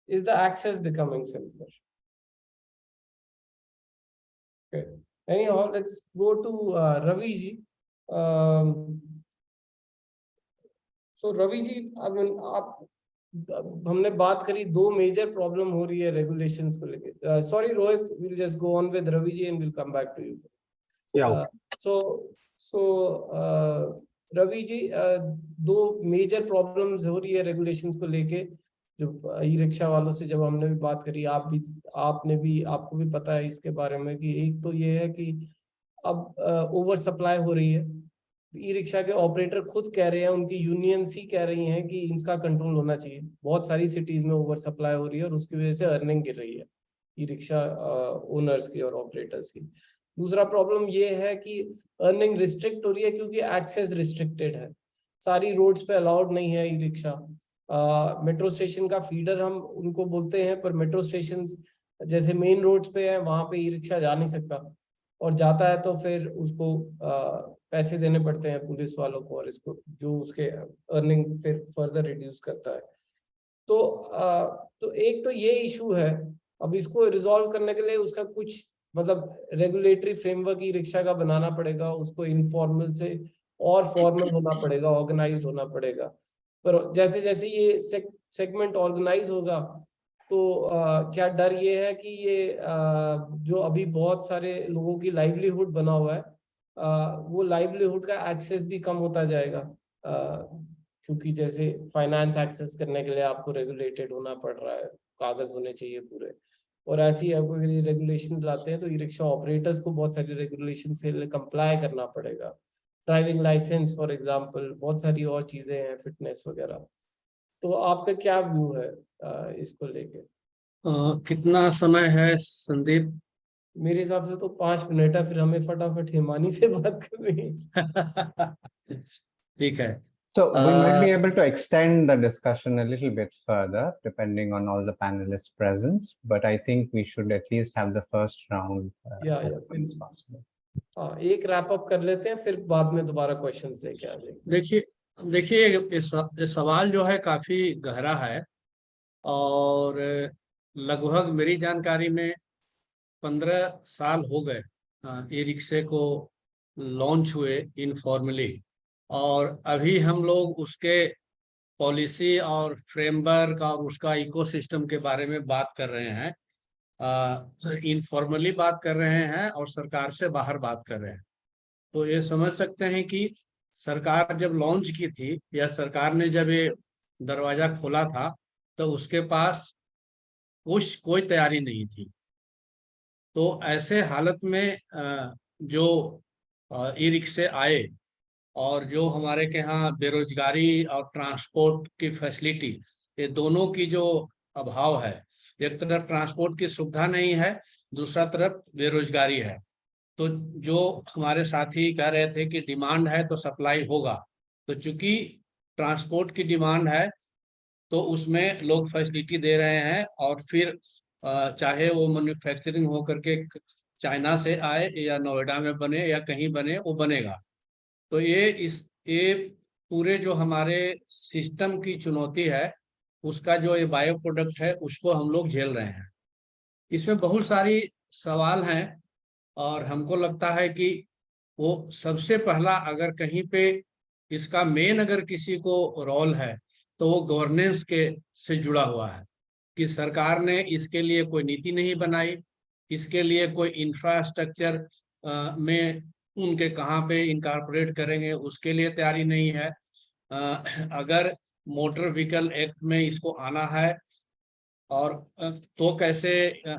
is the access becoming simpler? Okay. Anyhow, let's go to Ravi ji. So Ravi ji, I mean, हमने बात करी दो major problem हो रही है regulations को लेके. Sorry Rohit, we'll just go on with Ravi ji and we'll come back to you. Yeah. Ravi ji, दो मेजर प्रॉब्लम्स हो रही है रेगुलेशंस को लेके. जो ई रिक्शा वालों से जब हमने भी बात करी, आपको भी पता है इसके बारे में कि एक तो ये है कि अब ओवर सप्लाई हो रही है. ई रिक्शा के ऑपरेटर खुद कह रहे हैं, उनकी यूनियंस ही कह रही हैं कि इसका कंट्रोल होना चाहिए. बहुत सारी सिटीज में ओवर सप्लाई हो रही है और उसकी वजह से अर्निंग गिर रही है ई रिक्शा ओनर्स की और ऑपरेटर्स की. दूसरा प्रॉब्लम ये है कि अर्निंग रिस्ट्रिक्ट हो रही है क्योंकि एक्सेस रिस्ट्रिक्टेड है. सारी रोड्स पे अलाउड नहीं है ई रिक्शा. मेट्रो स्टेशन का फीडर हम उनको बोलते हैं, पर मेट्रो स्टेशन जैसे मेन रोड्स पे है वहां पे ई रिक्शा जा नहीं सकता, और जाता है तो फिर उसको पैसे देने पड़ते हैं पुलिस वालों को, और इसको जो उसके अर्निंग फिर फर्दर रिड्यूस करता है. तो एक तो ये इशू है. अब इसको रिजॉल्व करने के लिए उसका कुछ मतलब रेगुलेटरी फ्रेमवर्क ई रिक्शा का बनाना पड़ेगा. उसको इनफॉर्मल से और फॉर्मल होना पड़ेगा, ऑर्गेनाइज होना पड़ेगा. पर जैसे जैसे ये सेगमेंट ऑर्गेनाइज होगा तो क्या डर ये है कि ये जो अभी बहुत सारे लोगों की लाइवलीहुड बना हुआ है, वो लाइवलीहुड का एक्सेस भी कम होता जाएगा. क्योंकि जैसे फाइनेंस एक्सेस करने के लिए आपको रेगुलेटेड होना पड़ रहा है, कागज होने चाहिए पूरे. और ऐसी अगर रेगुलेशन लाते हैं तो ई रिक्शा ऑपरेटर्स को बहुत सारी रेगुलेशन से कंप्लाई करना पड़ेगा. ड्राइविंग लाइसेंस फॉर एग्जांपल, बहुत सारी और चीजें हैं, फिटनेस वगैरह. तो आपका क्या व्यू है इसको लेके? कितना समय है संदीप? मेरे हिसाब से तो 5 मिनट है, फिर हमें फटाफट हिमानी से बात करनी है. ठीक है. So we might be able to extend the discussion a little bit further depending on all the panelists' presence, but I think we should at least have the first round as soon as possible. एक wrap up कर लेते हैं, फिर बाद में दोबारा questions लेके आ जाएंगे. देखिए ये सवाल जो है काफी गहरा है, और लगभग मेरी जानकारी में 15 साल हो गए ई रिक्शे को लॉन्च हुए इनफॉर्मली, और अभी हम लोग उसके पॉलिसी और फ्रेमवर्क और उसका इकोसिस्टम के बारे में बात कर रहे हैं. इनफॉर्मली बात कर रहे हैं और सरकार से बाहर बात कर रहे हैं. तो ये समझ सकते हैं कि सरकार जब लॉन्च की थी या सरकार ने जब ये दरवाजा खोला था तो उसके पास कोई तैयारी नहीं थी. तो ऐसे हालत में जो ई रिक्शे आए और जो हमारे के यहाँ बेरोजगारी और ट्रांसपोर्ट की फैसिलिटी, ये दोनों की जो अभाव है, एक तरफ ट्रांसपोर्ट की सुविधा नहीं है, दूसरा तरफ बेरोजगारी है. तो जो हमारे साथी कह रहे थे कि डिमांड है तो सप्लाई होगा, तो चूंकि ट्रांसपोर्ट की डिमांड है तो उसमें लोग फैसिलिटी दे रहे हैं, और फिर चाहे वो मैन्युफैक्चरिंग हो करके चाइना से आए या नोएडा में बने या कहीं बने, वो बनेगा. तो ये पूरे जो हमारे सिस्टम की चुनौती है, उसका जो ये बायो प्रोडक्ट है उसको हम लोग झेल रहे हैं. इसमें बहुत सारी सवाल हैं, और हमको लगता है कि वो सबसे पहला अगर कहीं पे इसका मेन अगर किसी को रोल है तो वो गवर्नेंस के से जुड़ा हुआ है, कि सरकार ने इसके लिए कोई नीति नहीं बनाई, इसके लिए कोई इंफ्रास्ट्रक्चर में उनके कहाँ पे इनकॉर्पोरेट करेंगे उसके लिए तैयारी नहीं है. अगर मोटर व्हीकल एक्ट में इसको आना है और तो कैसे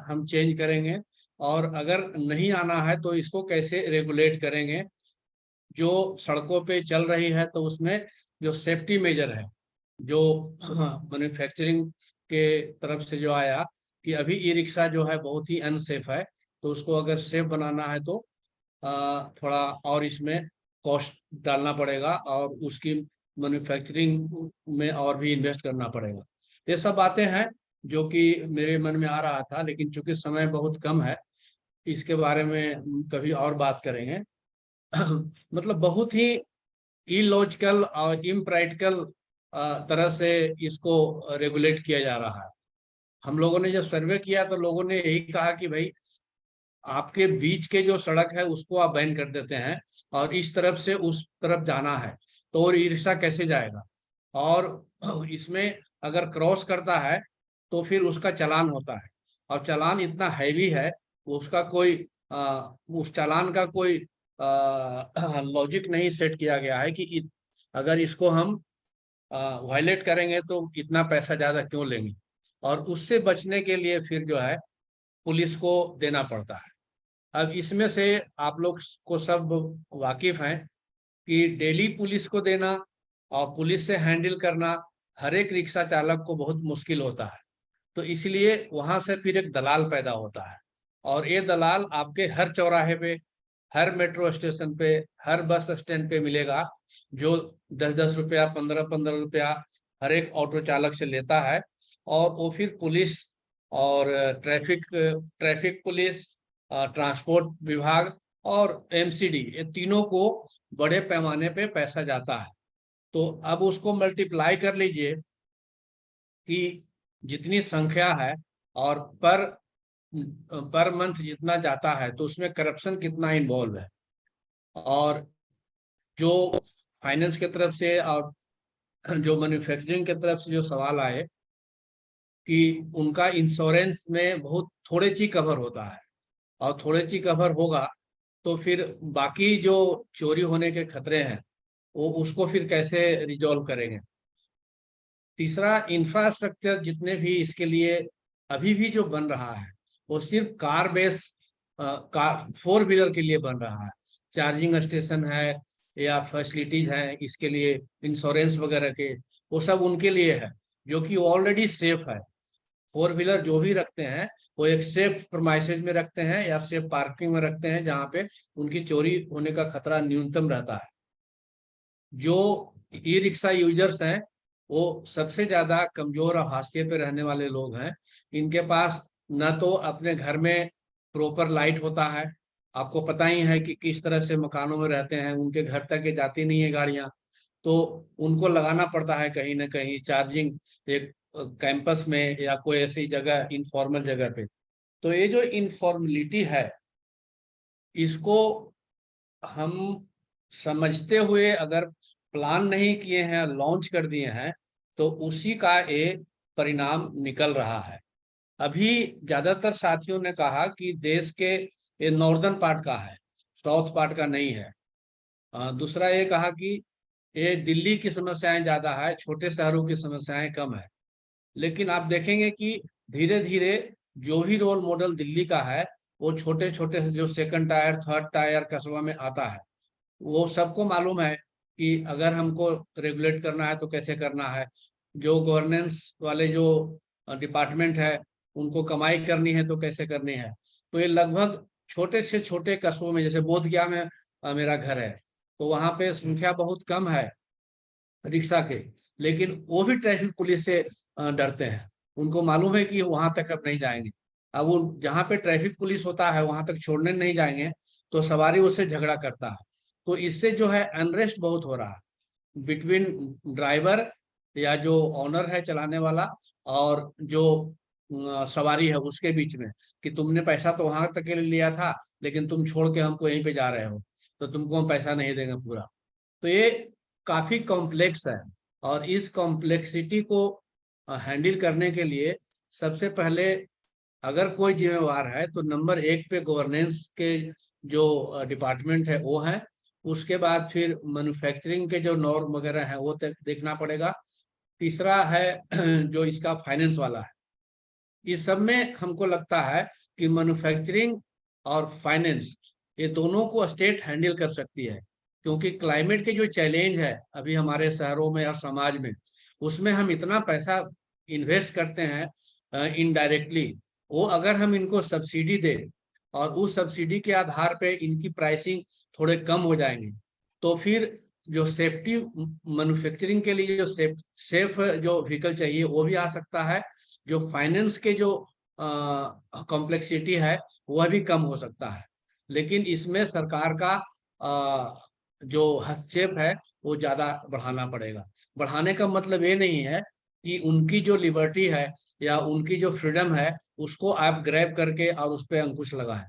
हम चेंज करेंगे, और अगर नहीं आना है तो इसको कैसे रेगुलेट करेंगे. जो सड़कों पे चल रही है तो उसमें जो सेफ्टी मेजर है, जो मैन्युफैक्चरिंग के तरफ से जो आया कि अभी ई रिक्शा जो है बहुत ही अनसेफ है, तो उसको अगर सेफ बनाना है तो थोड़ा और इसमें कॉस्ट डालना पड़ेगा और उसकी मैन्युफैक्चरिंग में और भी इन्वेस्ट करना पड़ेगा. ये सब बातें हैं जो कि मेरे मन में आ रहा था, लेकिन चूंकि समय बहुत कम है, इसके बारे में कभी और बात करेंगे. मतलब बहुत ही इलॉजिकल और इम्प्रैक्टिकल तरह से इसको रेगुलेट किया जा रहा है. हम लोगों ने जब सर्वे किया तो लोगों ने यही कहा कि भाई आपके बीच के जो सड़क है उसको आप बैन कर देते हैं और इस तरफ से उस तरफ जाना है तो और ई रिक्शा कैसे जाएगा। और इसमें अगर क्रॉस करता है तो फिर उसका चालान होता है और चालान इतना हैवी है, उसका कोई उस चालान का कोई लॉजिक नहीं सेट किया गया है कि अगर इसको हम वायलेट करेंगे तो इतना पैसा ज्यादा क्यों लेंगे, और उससे बचने के लिए फिर जो है पुलिस को देना पड़ता है। अब इसमें से आप लोग को सब वाकिफ हैं कि डेली पुलिस को देना और पुलिस से हैंडल करना हर एक रिक्शा चालक को बहुत मुश्किल होता है। तो इसलिए वहां से फिर एक दलाल पैदा होता है और ये दलाल आपके हर चौराहे पे, हर मेट्रो स्टेशन पे, हर बस स्टैंड पे मिलेगा, जो 10-10 रुपया, 15-15 रुपया हर एक ऑटो चालक से लेता है। और वो फिर पुलिस और ट्रैफिक पुलिस, ट्रांसपोर्ट विभाग और एमसीडी, ये तीनों को बड़े पैमाने पे पैसा जाता है। तो अब उसको मल्टीप्लाई कर लीजिए कि जितनी संख्या है और पर मंथ जितना जाता है तो उसमें करप्शन कितना इन्वॉल्व है। और जो फाइनेंस की तरफ से और जो मैन्युफैक्चरिंग की तरफ से जो सवाल आए कि उनका इंश्योरेंस में बहुत थोड़े ची कवर होता है और थोड़े ची कवर होगा तो फिर बाकी जो चोरी होने के खतरे हैं वो उसको फिर कैसे रिजॉल्व करेंगे। तीसरा, इंफ्रास्ट्रक्चर जितने भी इसके लिए अभी भी जो बन रहा है वो सिर्फ कार बेस, कार 4 व्हीलर के लिए बन रहा है। चार्जिंग स्टेशन है या फैसिलिटीज है इसके लिए, इंश्योरेंस वगैरह के, वो सब उनके लिए है जो कि ऑलरेडी सेफ है। 4 व्हीलर जो भी रखते हैं वो एक सेफ प्रीमाइसेज में रखते हैं या सेफ पार्किंग में रखते हैं जहाँ पे उनकी चोरी होने का खतरा न्यूनतम रहता है। जो ई रिक्शा यूजर्स हैं वो सबसे ज्यादा कमजोर और हाशिए पे रहने वाले लोग हैं। इनके पास न तो अपने घर में प्रॉपर लाइट होता है, आपको पता ही है कि किस तरह से मकानों में रहते हैं, उनके घर तक के जाती नहीं है गाड़ियां, तो उनको लगाना पड़ता है कहीं ना कहीं चार्जिंग एक कैंपस में या कोई ऐसी जगह, इनफॉर्मल जगह पे। तो ये जो इनफॉर्मलिटी है इसको हम समझते हुए अगर प्लान नहीं किए हैं, लॉन्च कर दिए हैं, तो उसी का एक परिणाम निकल रहा है। अभी ज्यादातर साथियों ने कहा कि देश के ये नॉर्दर्न पार्ट का है, साउथ पार्ट का नहीं है। दूसरा ये कहा कि ये दिल्ली की समस्याएं ज्यादा है, छोटे शहरों की समस्याएं कम है। लेकिन आप देखेंगे कि धीरे धीरे जो भी रोल मॉडल दिल्ली का है वो छोटे छोटे जो सेकंड टायर, थर्ड टायर कस्बा में आता है। वो सबको मालूम है कि अगर हमको रेगुलेट करना है तो कैसे करना है, जो गवर्नेंस वाले जो डिपार्टमेंट है उनको कमाई करनी है तो कैसे करनी है। तो ये लगभग छोटे से छोटे कस्बों में, जैसे बोधगया में मेरा घर है, तो वहाँ पे संख्या बहुत कम है रिक्शा के, लेकिन वो भी ट्रैफिक पुलिस से डरते हैं। उनको मालूम है कि वहां तक अब नहीं जाएंगे। अब वो जहाँ पे ट्रैफिक पुलिस होता है वहां तक छोड़ने नहीं जाएंगे तो सवारी उससे झगड़ा करता है। तो इससे जो है अनरेस्ट बहुत हो रहा है बिटवीन ड्राइवर या जो ऑनर है चलाने वाला और जो सवारी है उसके बीच में, कि तुमने पैसा तो वहां तक के लिए लिया था लेकिन तुम छोड़ के हमको यहीं पे जा रहे हो तो तुमको हम पैसा नहीं देंगे पूरा। तो ये काफी कॉम्प्लेक्स है और इस कॉम्प्लेक्सिटी को हैंडल करने के लिए सबसे पहले अगर कोई जिम्मेवार है तो नंबर 1 पे गवर्नेंस के जो डिपार्टमेंट है वो है। उसके बाद फिर मैन्युफैक्चरिंग के जो नॉर्म वगैरह है वो देखना पड़ेगा। तीसरा है जो इसका फाइनेंस वाला है। इस सब में हमको लगता है कि मैन्युफैक्चरिंग और फाइनेंस ये दोनों को स्टेट हैंडल कर सकती है, क्योंकि क्लाइमेट के जो चैलेंज है अभी हमारे शहरों में और समाज में, उसमें हम इतना पैसा इन्वेस्ट करते हैं इनडायरेक्टली, वो अगर हम इनको सब्सिडी दें और उस सब्सिडी के आधार पे इनकी प्राइसिंग थोड़े कम हो जाएंगे तो फिर जो सेफ्टी मैन्युफैक्चरिंग के लिए जो सेफ जो व्हीकल चाहिए वो भी आ सकता है। जो फाइनेंस के जो कॉम्प्लेक्सिटी है वह भी कम हो सकता है। लेकिन इसमें सरकार का जो हस्तक्षेप है वो ज्यादा बढ़ाना पड़ेगा। बढ़ाने का मतलब ये नहीं है कि उनकी जो लिबर्टी है या उनकी जो फ्रीडम है उसको आप ग्रैब करके और उस पर अंकुश लगाएं।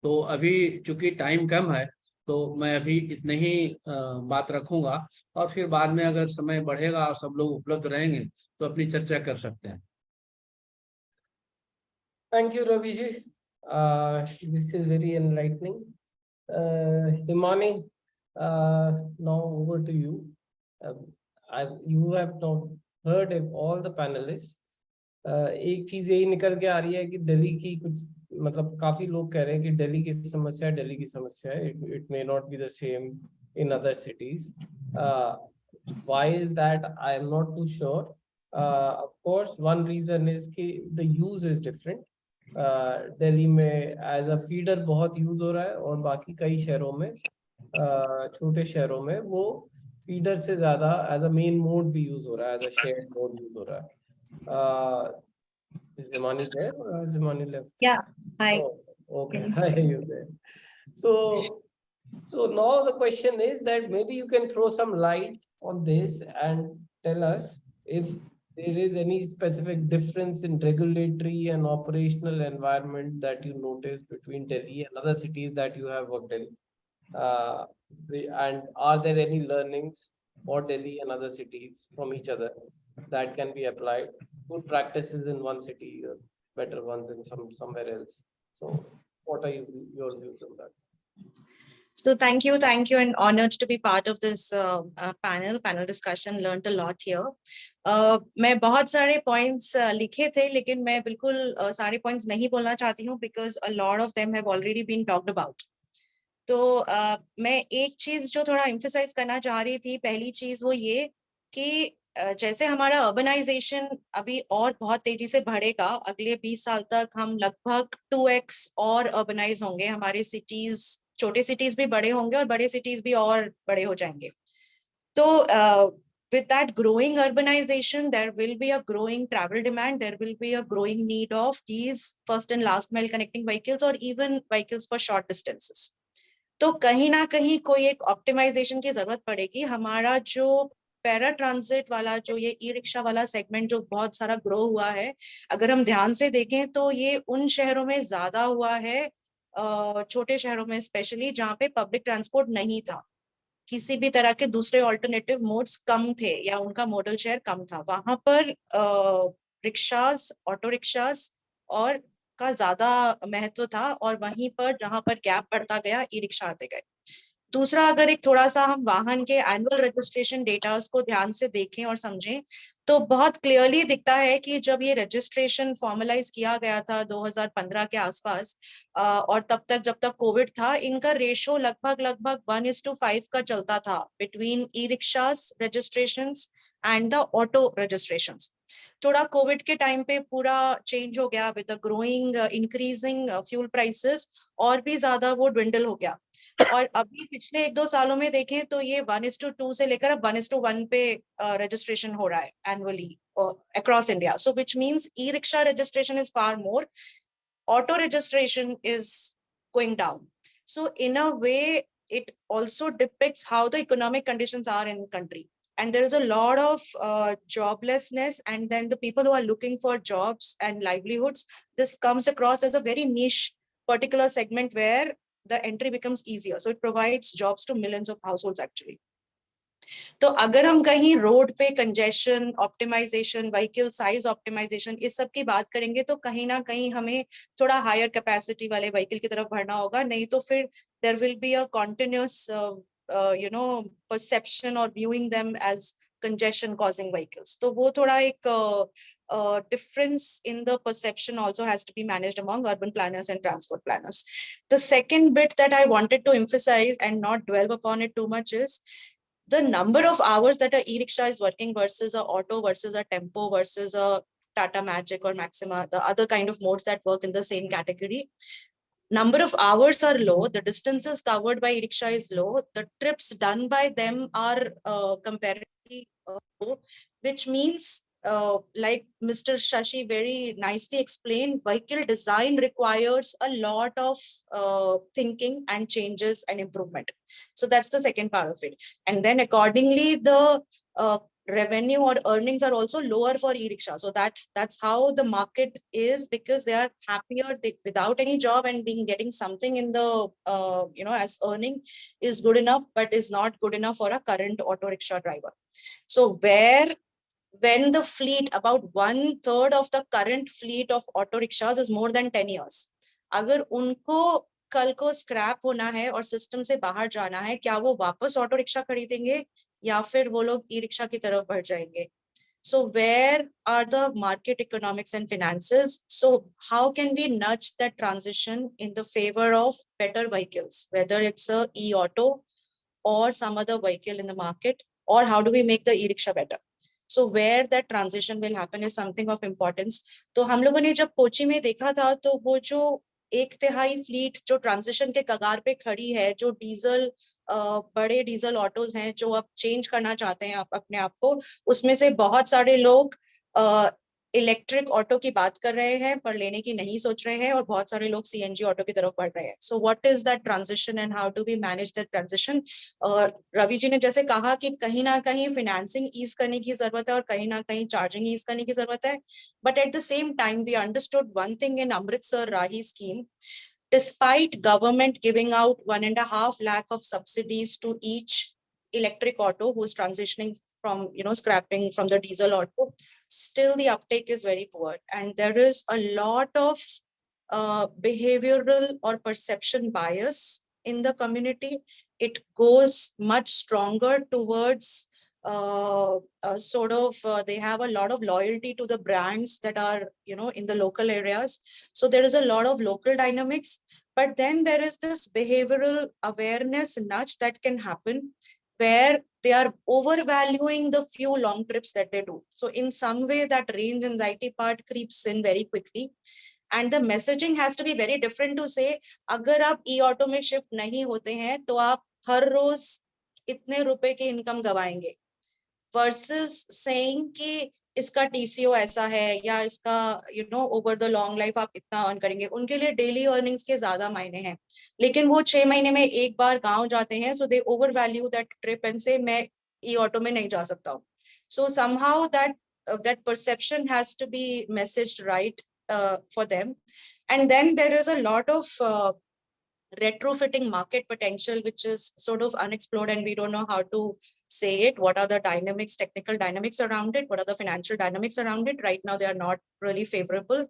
तो अभी चूंकि टाइम कम है तो मैं अभी इतने ही बात रखूंगा, और फिर बाद में अगर समय बढ़ेगा और सब लोग उपलब्ध रहेंगे तो अपनी चर्चा कर सकते हैं। Thank you, Ravi ji. This is very enlightening. Himani, now over to you. You have now heard of all the panelists. एक चीज यही निकल के आ रही है कि दिल्ली की कुछ मतलब काफी लोग कह रहे हैं कि दिल्ली की समस्या है, it may not be the same in other cities. Why is that? I am not too sure. Of course, one reason is कि the use is different. Delhi में एज अ फीडर बहुत यूज हो रहा है, और बाकी कई शहरों में, छोटे शहरों में वो फीडर से ज्यादा एज अ मेन मोड भी यूज हो रहा है, as a shared mode use हो रहा है. Is Zimani there or has Zimani left? Yeah, hi. Oh, okay. Hi, you there. So now the question is that maybe you can throw some light on this and tell us if there is any specific difference in regulatory and operational environment that you notice between Delhi and other cities that you have worked in. And are there any learnings for Delhi and other cities from each other that can be applied? Good practices in one city, better ones in somewhere else. So what are your views on that? So thank you, and honored to be part of this panel discussion. Learned a lot here. मैं बहुत सारे points लिखे थे, लेकिन मैं बिल्कुल सारे points नहीं बोलना चाहती हूँ because a lot of them have already been talked about. तो मैं एक चीज जो थोड़ा emphasize करना चाह रही थी, पहली चीज वो ये कि जैसे हमारा अर्बनाइजेशन अभी और बहुत तेजी से बढ़ेगा, अगले 20 साल तक हम लगभग 2x और अर्बनाइज होंगे, हमारे सिटीज, छोटे सिटीज भी बड़े होंगे और बड़े सिटीज भी और बड़े हो जाएंगे. तो with that growing urbanization, there will be a growing travel demand, there will be a growing need of these first and last mile connecting vehicles or even vehicles for short distances. तो कहीं ना कहीं कोई एक optimisation की जरूरत पड़ेगी. हमारा जो पैरा ट्रांजिट वाला, जो ये ई रिक्शा वाला सेगमेंट जो बहुत सारा ग्रो हुआ है, अगर हम ध्यान से देखें तो ये उन शहरों में ज्यादा हुआ है, छोटे शहरों में स्पेशली, जहाँ पे पब्लिक ट्रांसपोर्ट नहीं था, किसी भी तरह के दूसरे ऑल्टरनेटिव मोड्स कम थे या उनका मॉडल शेयर कम था. वहां पर रिक्शास, ऑटो रिक्शास और का ज्यादा महत्व था, और वहीं पर जहां पर गैप बढ़ता गया, ई रिक्शा आते गए. दूसरा, अगर एक थोड़ा सा हम वाहन के एनुअल रजिस्ट्रेशन डेटास को ध्यान से देखें और समझें तो बहुत क्लियरली दिखता है कि जब ये रजिस्ट्रेशन फॉर्मलाइज किया गया था 2015 के आसपास, और तब तक जब तक कोविड था, इनका रेशो लगभग 1:5 का चलता था between E rickshaws registrations and the auto registrations. थोड़ा कोविड के टाइम पे पूरा चेंज हो गया with the growing increasing fuel prices, और भी ज्यादा वो ड्विंडल हो गया. और अभी पिछले 1-2 सालों में देखें तो ये 1:2 से लेकर अब 1:1 पे रजिस्ट्रेशन हो रहा है annually across India. So which means e rickshaw registration is far more, auto registration is going down. So in a way it also depicts how the economic conditions are in country, and there is a lot of joblessness, and then the people who are looking for jobs and livelihoods, this comes across as a very niche particular segment where the entry becomes easier. So it provides jobs to millions of households actually. तो अगर हम कहीं road पे congestion optimization, vehicle size optimization, इस सब की बात करेंगे तो कहीं ना कहीं हमें थोड़ा हायर कैपेसिटी वाले व्हीकल की तरफ बढ़ना होगा, नहीं तो फिर there will be a continuous perception or viewing them as congestion causing vehicles. तो वो थोड़ा एक difference in the perception also has to be managed among urban planners and transport planners. The second bit that I wanted to emphasize and not dwell upon it too much is the number of hours that a e-rickshaw is working versus a auto versus a tempo versus a Tata Magic or Maxima, the other kind of modes that work in the same category. Number of hours are low, the distances covered by e-rickshaw is low, the trips done by them are comparatively low, which means like Mr. Shashi very nicely explained, vehicle design requires a lot of thinking and changes and improvement. So that's the second part of it. And then accordingly, the revenue or earnings are also lower for e-rickshaw. So that's how the market is, because they are happier without any job, and getting something in the as earning is good enough, but is not good enough for a current auto rickshaw driver. So when the fleet, about 1/3 of the current fleet of auto rickshaws is more than 10 years, अगर उनको कल को scrap होना है और system से बाहर जाना है, क्या वो वापस ऑटो रिक्शा खरीदेंगे या फिर वो लोग ई रिक्शा की तरफ बढ़ जाएंगे? So where are the market economics and finances? So how can we nudge that transition in the favor of better vehicles, whether it's a e-auto or some other vehicle in the market, or how do we make the e-rickshaw better? So where that transition will happen is something of importance. तो हम लोगों ने जब कोची में देखा था, तो वो जो 1/3 फ्लीट जो ट्रांजिशन के कगार पे खड़ी है, जो डीजल बड़े डीजल ऑटोज हैं जो अब चेंज करना चाहते हैं अपने आप को, उसमें से बहुत सारे लोग इलेक्ट्रिक ऑटो की बात कर रहे हैं पर लेने की नहीं सोच रहे हैं, और बहुत सारे लोग सीएनजी ऑटो की तरफ बढ़ रहे हैं. So what is that transition and how do we manage that transition? Ravi ji ने जैसे कहा कि कहीं ना कहीं फाइनेंसिंग ईज करने की जरूरत है और कहीं ना कहीं चार्जिंग ईज करने की जरूरत है, but at the same time we understood one thing in Amritsar Rahi scheme. Despite government giving out 1.5 lakh of subsidies to each electric auto who's transitioning from scrapping from the diesel auto, still the uptake is very poor, and there is a lot of behavioral or perception bias in the community. It goes much stronger towards they have a lot of loyalty to the brands that are in the local areas. So there is a lot of local dynamics, but then there is this behavioral awareness nudge that can happen where they are overvaluing the few long trips that they do. So in some way that range anxiety part creeps in very quickly, and the messaging has to be very different to say, अगर आप e-auto में shift नहीं होते हैं तो आप हर रोज इतने रुपए की इनकम गवाएंगे, versus saying कि इसका TCO ऐसा है या इसका ओवर द लॉन्ग लाइफ आप इतना अर्न करेंगे. उनके लिए डेली अर्निंग्स के ज्यादा मायने हैं, लेकिन वो 6 महीने में एक बार गांव जाते हैं, so they over value that trip and से मैं ई-ऑटो में नहीं जा सकता हूँ. So somehow that perception has to be messaged right for them. And then there is a lot of retrofitting market potential which is sort of unexplored, and we don't know how to say it. What are the dynamics, technical dynamics around it? What are the financial dynamics around it? Right now they are not really favorable,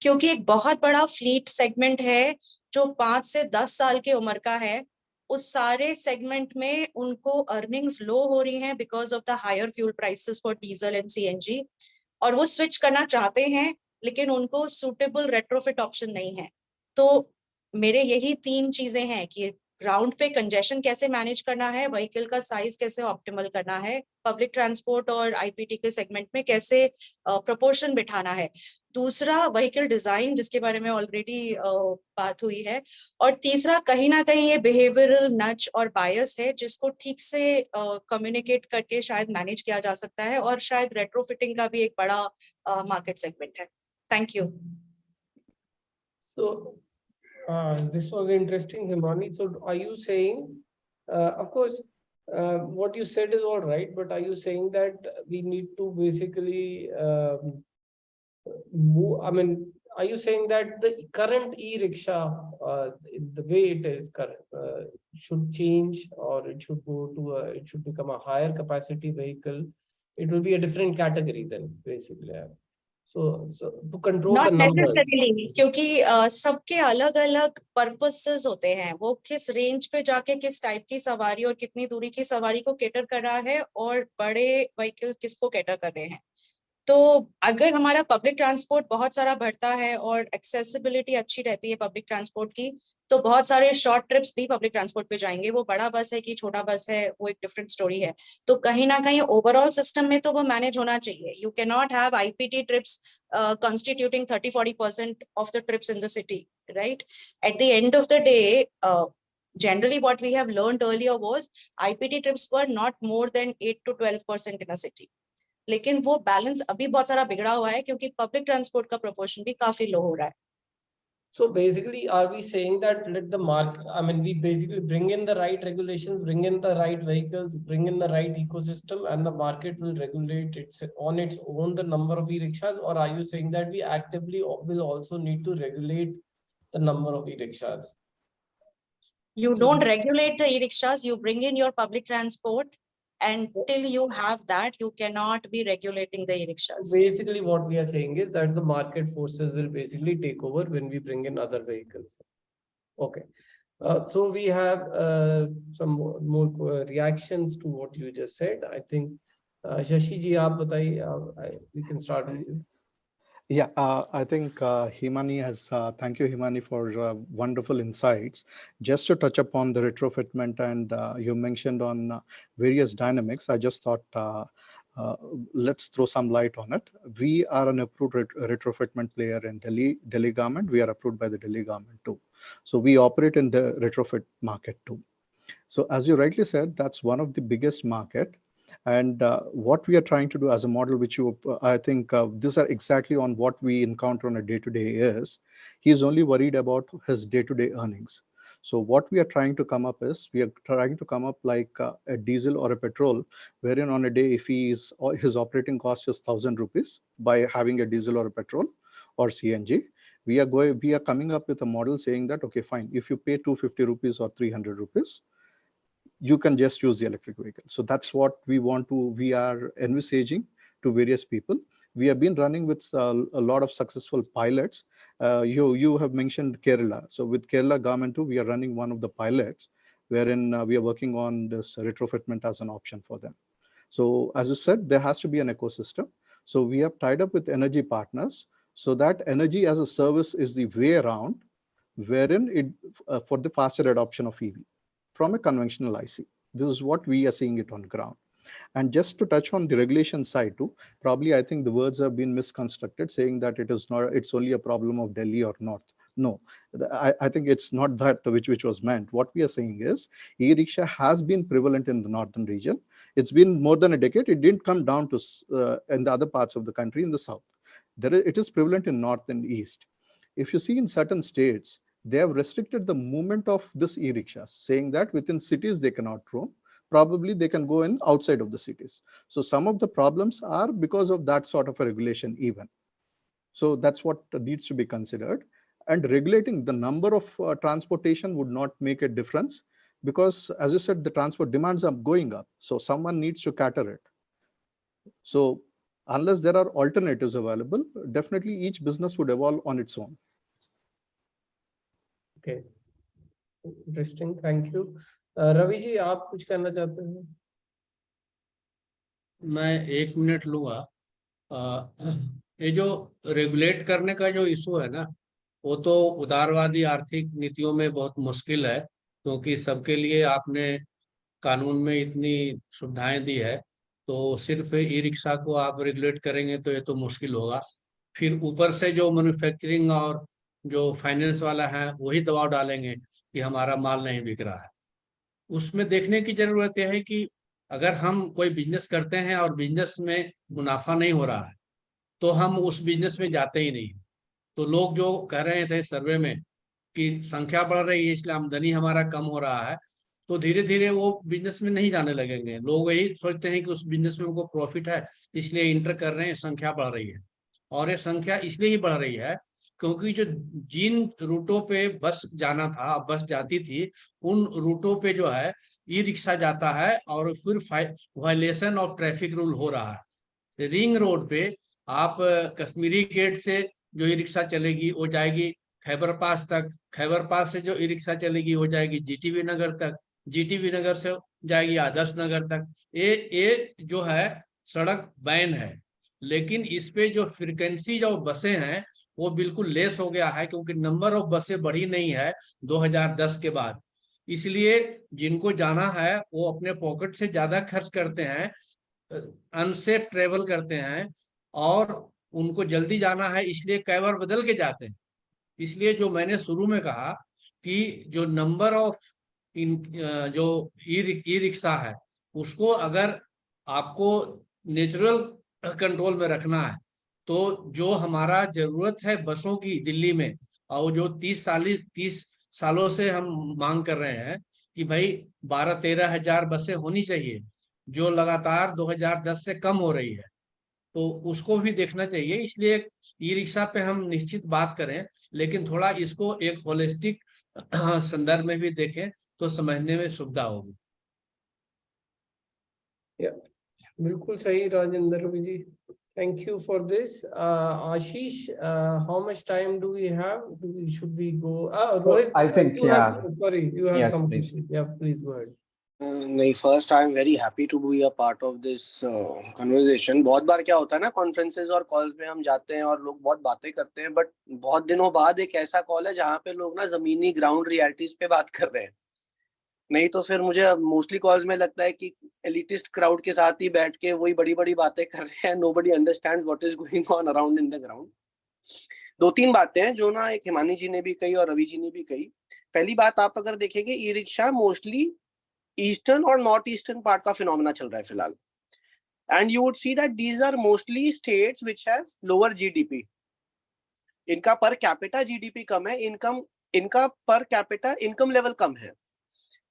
क्योंकि एक बहुत बड़ा fleet segment है जो 5 से 10 साल की उम्र का है. उस सारे segment में उनको earnings low हो रही हैं because of the higher fuel prices for diesel and CNG, और वो switch करना चाहते हैं लेकिन उनको suitable retrofit option नहीं है. तो मेरे यही 3 चीजें हैं कि ग्राउंड पे कंजेशन कैसे मैनेज करना है, व्हीकल का साइज कैसे ऑप्टिमल करना है, पब्लिक ट्रांसपोर्ट और आईपीटी के सेगमेंट में कैसे प्रोपोर्शन बिठाना है, दूसरा व्हीकल डिजाइन जिसके बारे में ऑलरेडी बात हुई है, और तीसरा कहीं ना कहीं ये बिहेवियरल नच और बायस है जिसको ठीक से कम्युनिकेट करके शायद मैनेज किया जा सकता है, और शायद रेट्रोफिटिंग का भी एक बड़ा मार्केट सेगमेंट है. Thank you. This was interesting, Himani. So are you saying, of course, what you said is all right, but are you saying that we need to basically move, are you saying that the current e-rickshaw, the way it is current, should change, or it should go to it should become a higher capacity vehicle? It will be a different category then, basically. So to control the numbers. क्योंकि सबके अलग अलग purposes होते हैं, वो किस range पे जाके किस टाइप की सवारी और कितनी दूरी की सवारी को कैटर कर रहा है, और बड़े व्हीकल किसको कैटर कर रहे हैं. तो अगर हमारा पब्लिक ट्रांसपोर्ट बहुत सारा बढ़ता है और एक्सेसिबिलिटी अच्छी रहती है पब्लिक ट्रांसपोर्ट की, तो बहुत सारे शॉर्ट ट्रिप्स भी पब्लिक ट्रांसपोर्ट पे जाएंगे. वो बड़ा बस है कि छोटा बस है, वो एक डिफरेंट स्टोरी है. तो कहीं ना कहीं ओवरऑल सिस्टम में तो वो मैनेज होना चाहिए. You can not have IPT trips constituting 30-40% of the trips in the city, right? At the end of the day, generally what we have learned earlier was IPT trips were not more than 8 to 12% in a city. लेकिन वो balance अभी बहुत सारा बिगड़ा हुआ है क्योंकि public transport का प्रोपोर्शन भी काफी लो हो रहा है. So basically, are we saying that let the market, I mean, we basically bring in the right regulations, bring in the right vehicles, bring in the right ecosystem, and the market will regulate on its own the number of e-rickshaws? Or are you saying that we actively will also need to regulate the number of e-rickshaws? You don't regulate the e-rickshaws, you bring in your public transport, and till you have that, you cannot be regulating the e-rickshaws. Basically, what we are saying is that the market forces will basically take over when we bring in other vehicles. Okay. So we have some more reactions to what you just said. I think, Shashi ji, aap bataiye, we can start with you. Yeah, I think Himani has, thank you, Himani, for wonderful insights. Just to touch upon the retrofitment, and you mentioned on various dynamics, I just thought let's throw some light on it. We are an approved retrofitment player in Delhi government. We are approved by the Delhi government too. So we operate in the retrofit market too. So as you rightly said, that's one of the biggest market. And what we are trying to do as a model, which you, I think these are exactly on what we encounter on a day-to-day is, he's only worried about his day-to-day earnings. So what we are trying to come up is, we are trying to come up like a diesel or a petrol, wherein on a day, if his operating cost is 1,000 rupees by having a diesel or a petrol or CNG, we are coming up with a model saying that, okay, fine, if you pay 250 rupees or 300 rupees, you can just use the electric vehicle. So that's what we are envisaging to various people. We have been running with a lot of successful pilots. You have mentioned Kerala. So with Kerala government too, we are running one of the pilots wherein we are working on this retrofitment as an option for them. So as you said, there has to be an ecosystem. So we have tied up with energy partners so that energy as a service is the way around, wherein it for the faster adoption of EV from a conventional IC. This is what we are seeing it on ground. And just to touch on the regulation side too, probably I think the words have been misconstructed, saying that it is not, it's only a problem of Delhi or North. No, I think it's not that which was meant. What we are saying is e-rickshaw has been prevalent in the northern region. It's been more than a decade. It didn't come down to in the other parts of the country in the south. It is prevalent in north and east. If you see in certain states, they have restricted the movement of this e-rickshaws, saying that within cities they cannot roam. Probably they can go in outside of the cities. So some of the problems are because of that sort of a regulation even. So that's what needs to be considered. And regulating the number of transportation would not make a difference, because as you said, the transport demands are going up. So someone needs to cater it. So unless there are alternatives available, definitely each business would evolve on its own. Okay, interesting. Thank you. Ravi ji, आप कुछ कहना चाहते हैं? मैं 1 minute लूंगा। ये जो regulate करने का जो इशू है ना, वो तो उदारवादी आर्थिक नीतियों में बहुत मुश्किल है, क्योंकि सबके लिए आपने कानून में इतनी सुविधाएं दी है, तो सिर्फ ई रिक्शा को आप रेगुलेट करेंगे तो ये तो मुश्किल होगा। फिर ऊपर से जो मैन्युफैक्चरिंग और जो फाइनेंस वाला है वही दबाव डालेंगे कि हमारा माल नहीं बिक रहा है। उसमें देखने की जरूरत है कि अगर हम कोई बिजनेस करते हैं और बिजनेस में मुनाफा नहीं हो रहा है तो हम उस बिजनेस में जाते ही नहीं। तो लोग जो कह रहे थे सर्वे में कि संख्या बढ़ रही है इसलिए आमदनी हमारा कम हो रहा है, तो धीरे धीरे वो बिजनेस में नहीं जाने लगेंगे। लोग यही सोचते हैं कि उस बिजनेस में उनको प्रॉफिट है इसलिए इंटर कर रहे हैं, संख्या बढ़ रही है। और ये संख्या इसलिए ही बढ़ रही है क्योंकि जो जिन रूटों पे बस जाना था, बस जाती थी, उन रूटों पे जो है ई रिक्शा जाता है और फिर वायलेशन ऑफ ट्रैफिक रूल हो रहा है। रिंग रोड पे आप कश्मीरी गेट से जो ई रिक्शा चलेगी वो जाएगी खैबर पास तक, खैबर पास से जो ई रिक्शा चलेगी वो जाएगी जीटीबी नगर तक, जीटीबी नगर से जाएगी आदर्श नगर तक। ये जो है सड़क बैन है, लेकिन इस पे जो फ्रीक्वेंसी जो बसें हैं वो बिल्कुल लेस हो गया है, क्योंकि नंबर ऑफ बसें बढ़ी नहीं है 2010 के बाद। इसलिए जिनको जाना है वो अपने पॉकेट से ज्यादा खर्च करते हैं, अनसेफ ट्रेवल करते हैं, और उनको जल्दी जाना है इसलिए कई बार बदल के जाते हैं। इसलिए जो मैंने शुरू में कहा कि जो नंबर ऑफ जो ई रिक्शा है उसको अगर आपको नेचुरल कंट्रोल में रखना है तो जो हमारा जरूरत है बसों की दिल्ली में और जो 30 सालों से हम मांग कर रहे हैं कि भाई 12-13 हजार बसें होनी चाहिए, जो लगातार 2010 से कम हो रही है, तो उसको भी देखना चाहिए। इसलिए ई रिक्शा पे हम निश्चित बात करें, लेकिन थोड़ा इसको एक होलिस्टिक संदर्भ में भी देखें तो समझने में सुविधा होगी। बिल्कुल सही राजेंद्र जी, thank you for this. Ashish, how much time do we have? Should we go? Rohit, I think, sorry, you have Yes, some please. question. Yeah, please go ahead. नहीं, first I am very happy to be a part of this conversation. बहुत बार क्या होता है ना, conferences और calls में हम जाते हैं और लोग बहुत बातें करते हैं, बट बहुत दिनों बाद एक ऐसा कॉल है जहाँ पे लोग ना जमीनी ग्राउंड रियलिटीज पे बात कर रहे हैं। नहीं तो फिर मुझे मोस्टली कॉल्स में लगता है कि एलिटिस्ट क्राउड के साथ ही बैठ के वही बड़ी बड़ी बातें कर रहे हैं। Nobody understands what is going on around in the ground. दो तीन बातें हैं जो ना, एक हिमानी जी ने भी कही और रवि जी ने भी कही। पहली बात, आप अगर देखेंगे ई रिक्शा मोस्टली ईस्टर्न और नॉर्थ ईस्टर्न पार्ट का फिनोमेना चल रहा है फिलहाल। And you would see that these are mostly states which have lower GDP. इनका पर कैपिटा जीडीपी कम है, इनका पर कैपिटा इनकम लेवल कम है,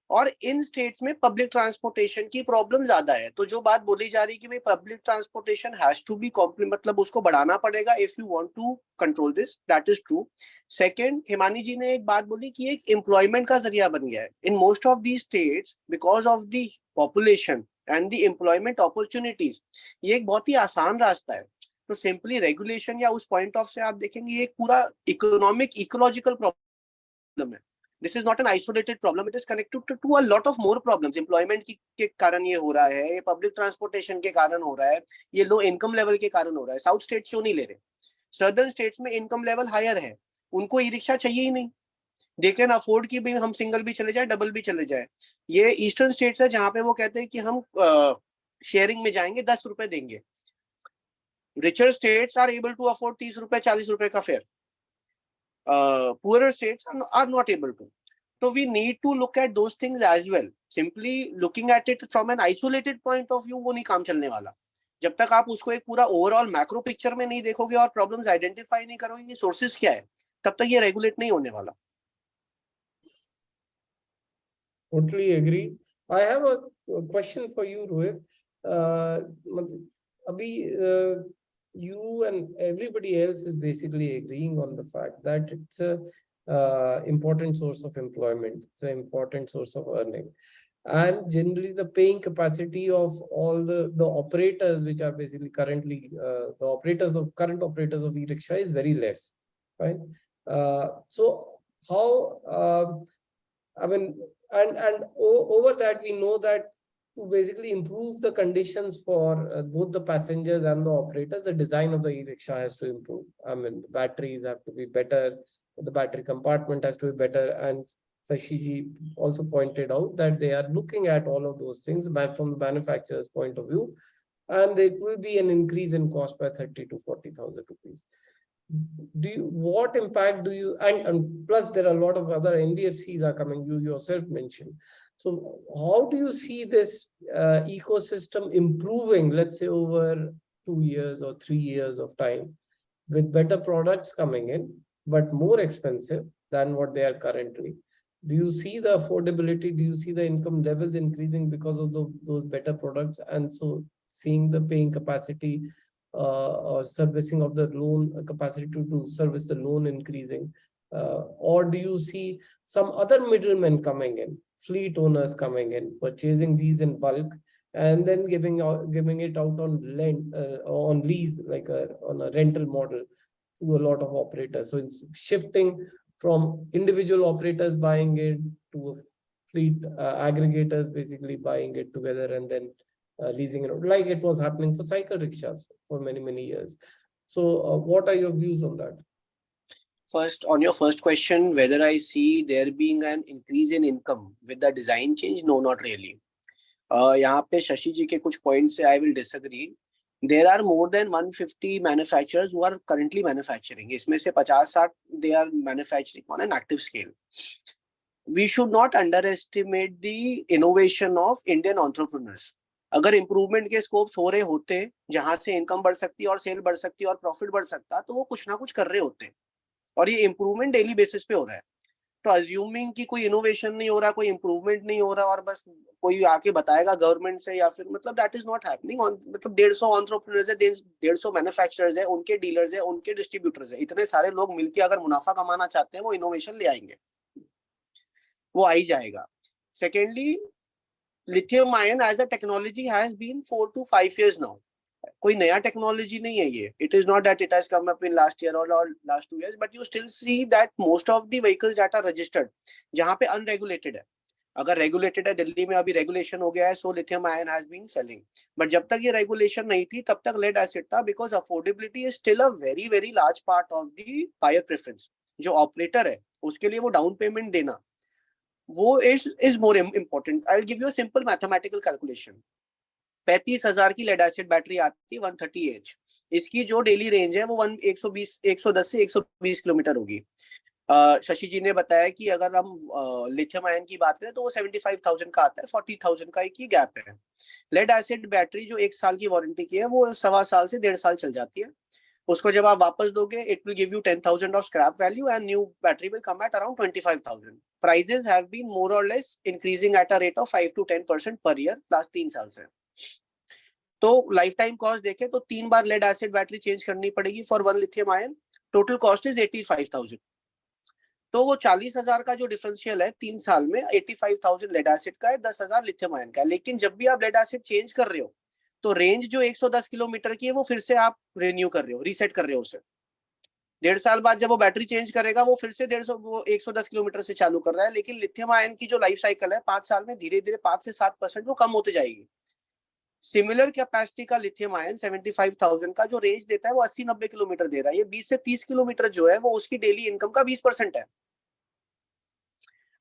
और इन स्टेट्स में पब्लिक ट्रांसपोर्टेशन की प्रॉब्लम ज्यादा है। तो जो बात बोली जा रही है कि भाई public transportation has to be मतलब उसको बढ़ाना पड़ेगा if you want to control this, that is true. Second, Himani ji ने एक बात बोली कि एक एम्प्लॉयमेंट का जरिया बन गया है in most of the states because of the population and the employment opportunities. ये एक बहुत ही आसान रास्ता है। तो सिंपली रेगुलेशन या उस पॉइंट ऑफ से आप देखेंगे, ये एक पूरा इकोनॉमिक इकोलॉजिकल प्रॉब्लम है। This is not an isolated problem. It is connected to a lot of more problems. Employment के कारण ये हो रहा है, ये public transportation के कारण हो रहा है, ये low income level के कारण हो रहा है। South states क्यों नहीं ले रहे? Southern states में income level higher है, उनको ई रिक्शा चाहिए ही नहीं। They can afford कि भी हम सिंगल भी चले जाए, डबल भी चले जाए। ये ईस्टर्न स्टेट्स है जहाँ पे वो कहते हैं कि हम शेयरिंग में जाएंगे, 10 रुपए देंगे। Richer states are able to afford 30 रुपए 40 रुपए का fair. Poorer states are not able to. So we need to look at those things as well. Simply looking at it from an isolated point of view वो नहीं काम चलने वाला। जब तक आप उसको एक पूरा ओवरऑल मैक्रो पिक्चर में नहीं देखोगे और प्रॉब्लम्स आइडेंटिफाई नहीं करोगे कि सोर्सेस क्या है, तब तक ये रेगुलेट नहीं होने वाला। Totally agree. I have a question for you, Rohit. Abhi, you and everybody else is basically agreeing on the fact that it's a important source of employment. It's an important source of earning. And generally the paying capacity of all the operators, which are basically currently the current operators of e-rickshaw is very less, right? So how, I mean, and over that, we know that to basically improve the conditions for both the passengers and the operators, the design of the e-rickshaw has to improve. I mean, the batteries have to be better, the battery compartment has to be better, and Sashiji also pointed out that they are looking at all of those things from the manufacturer's point of view, and it will be an increase in cost by 30,000 to 40,000 rupees. What impact do you, and plus there are a lot of other NBFCs are coming, you yourself mentioned. So how do you see this ecosystem improving, let's say over 2 years or 3 years of time, with better products coming in, but more expensive than what they are currently? Do you see the affordability? Do you see the income levels increasing because of those better products? And so seeing the paying capacity or servicing of the loan capacity to service the loan increasing? Or do you see some other middlemen coming in, fleet owners coming in, purchasing these in bulk, and then giving it out on lease, like on a rental model to a lot of operators? So it's shifting from individual operators buying it to a fleet aggregators basically buying it together and then leasing it out, like it was happening for cycle rickshaws for many years. So what are your views on that? First, on your first question, whether I see there being an increase in income with the design change, no, not really. यहाँ पे शशि जी के कुछ point से I will disagree. There are more than 150 manufacturers who are currently manufacturing. इसमें से 50-60 they are manufacturing on an active scale. We should not underestimate the innovation of Indian entrepreneurs. अगर improvement के scopes हो रहे होते जहां से इनकम बढ़ सकती है और सेल बढ़ सकती है और प्रॉफिट बढ़ सकता, तो वो कुछ ना कुछ कर रहे होते। और ये इम्प्रूवमेंट डेली बेसिस पे हो रहा है। तो अज्यूमिंग कि कोई इनोवेशन नहीं हो रहा, कोई इम्प्रूवमेंट नहीं हो रहा और बस कोई आके बताएगा गवर्नमेंट से या फिर मतलब दैट इज नॉट हैपनिंग। मतलब 150 एंटरप्रेन्योर्स है, 150 मैन्युफैक्चरर्स है, उनके डीलर्स है, उनके डिस्ट्रीब्यूटर्स है, इतने सारे लोग मिलकर अगर मुनाफा कमाना चाहते हैं वो इनोवेशन ले आएंगे, वो आ ही जाएगा। Secondly, lithium ion as a technology has been 4 to 5 years now. कोई नया टेक्नोलॉजी नहीं है ये। It is not that it has come up in last year और last 2 years, but you still see that most of the vehicles that are registered, जहां पे unregulated है, अगर रेगुलेटेड है, दिल्ली में अभी रेगुलेशन हो गया है, so lithium ion has been selling. But जब तक ये रेगुलेशन नहीं थी तब तक लेड एसिड था, because affordability is still a very very large part of the buyer preference. जो ऑपरेटर है उसके लिए वो डाउन पेमेंट देना, वो is more important. I will give you a simple mathematical calculation. 35,000 की लेड एसिड बैटरी आती है 130H, इसकी जो डेली रेंज है वो 110 से 120 किलोमीटर होगी। शशि जी ने बताया कि अगर हम लिथियम आयन की बात करें तो वो 75,000 का आता है, 40,000 का एक ही गैप है। लेड एसिड बैटरी जो 1 साल की वारंटी की है वो 1.25 साल से 1.5 साल चल जाती है। उसको जब आप वापस दोगे, it will give you 10,000 of scrap value and new battery will come at around 25,000। Prices have been more or less increasing at a rate of 5 to 10% per year last 3 साल से। तो लाइफ टाइम कॉस्ट देखें तो 3 बार lead acid battery change करनी पड़ेगी for 1 lithium ion. Total cost is 85,000। तो वो 40,000 का जो डिफरेंशियल है 3 साल में, 85,000 लेड एसिड का है, 10,000 लिथियम आयन का है। लेकिन जब भी आप लेड एसिड चेंज कर रहे हो तो रेंज जो 110 किलोमीटर की है वो फिर से आप रिन्यू कर रहे हो, रीसेट कर रहे हो उसे। 1.5 साल बाद जब वो बैटरी चेंज करेगा वो फिर से 110 किलोमीटर से चालू कर रहा है। लेकिन लिथियम आयन की जो लाइफ साइकिल है 5 साल में धीरे धीरे 5 से 7% वो कम होती जाएगी। सिमिलर कैपेसिटी का लिथियम आयन 75,000 का जो रेंज देता है वो 80-90 किलोमीटर दे रहा है। ये 20 से 30 किलोमीटर जो है वो उसकी डेली इनकम का 20% है।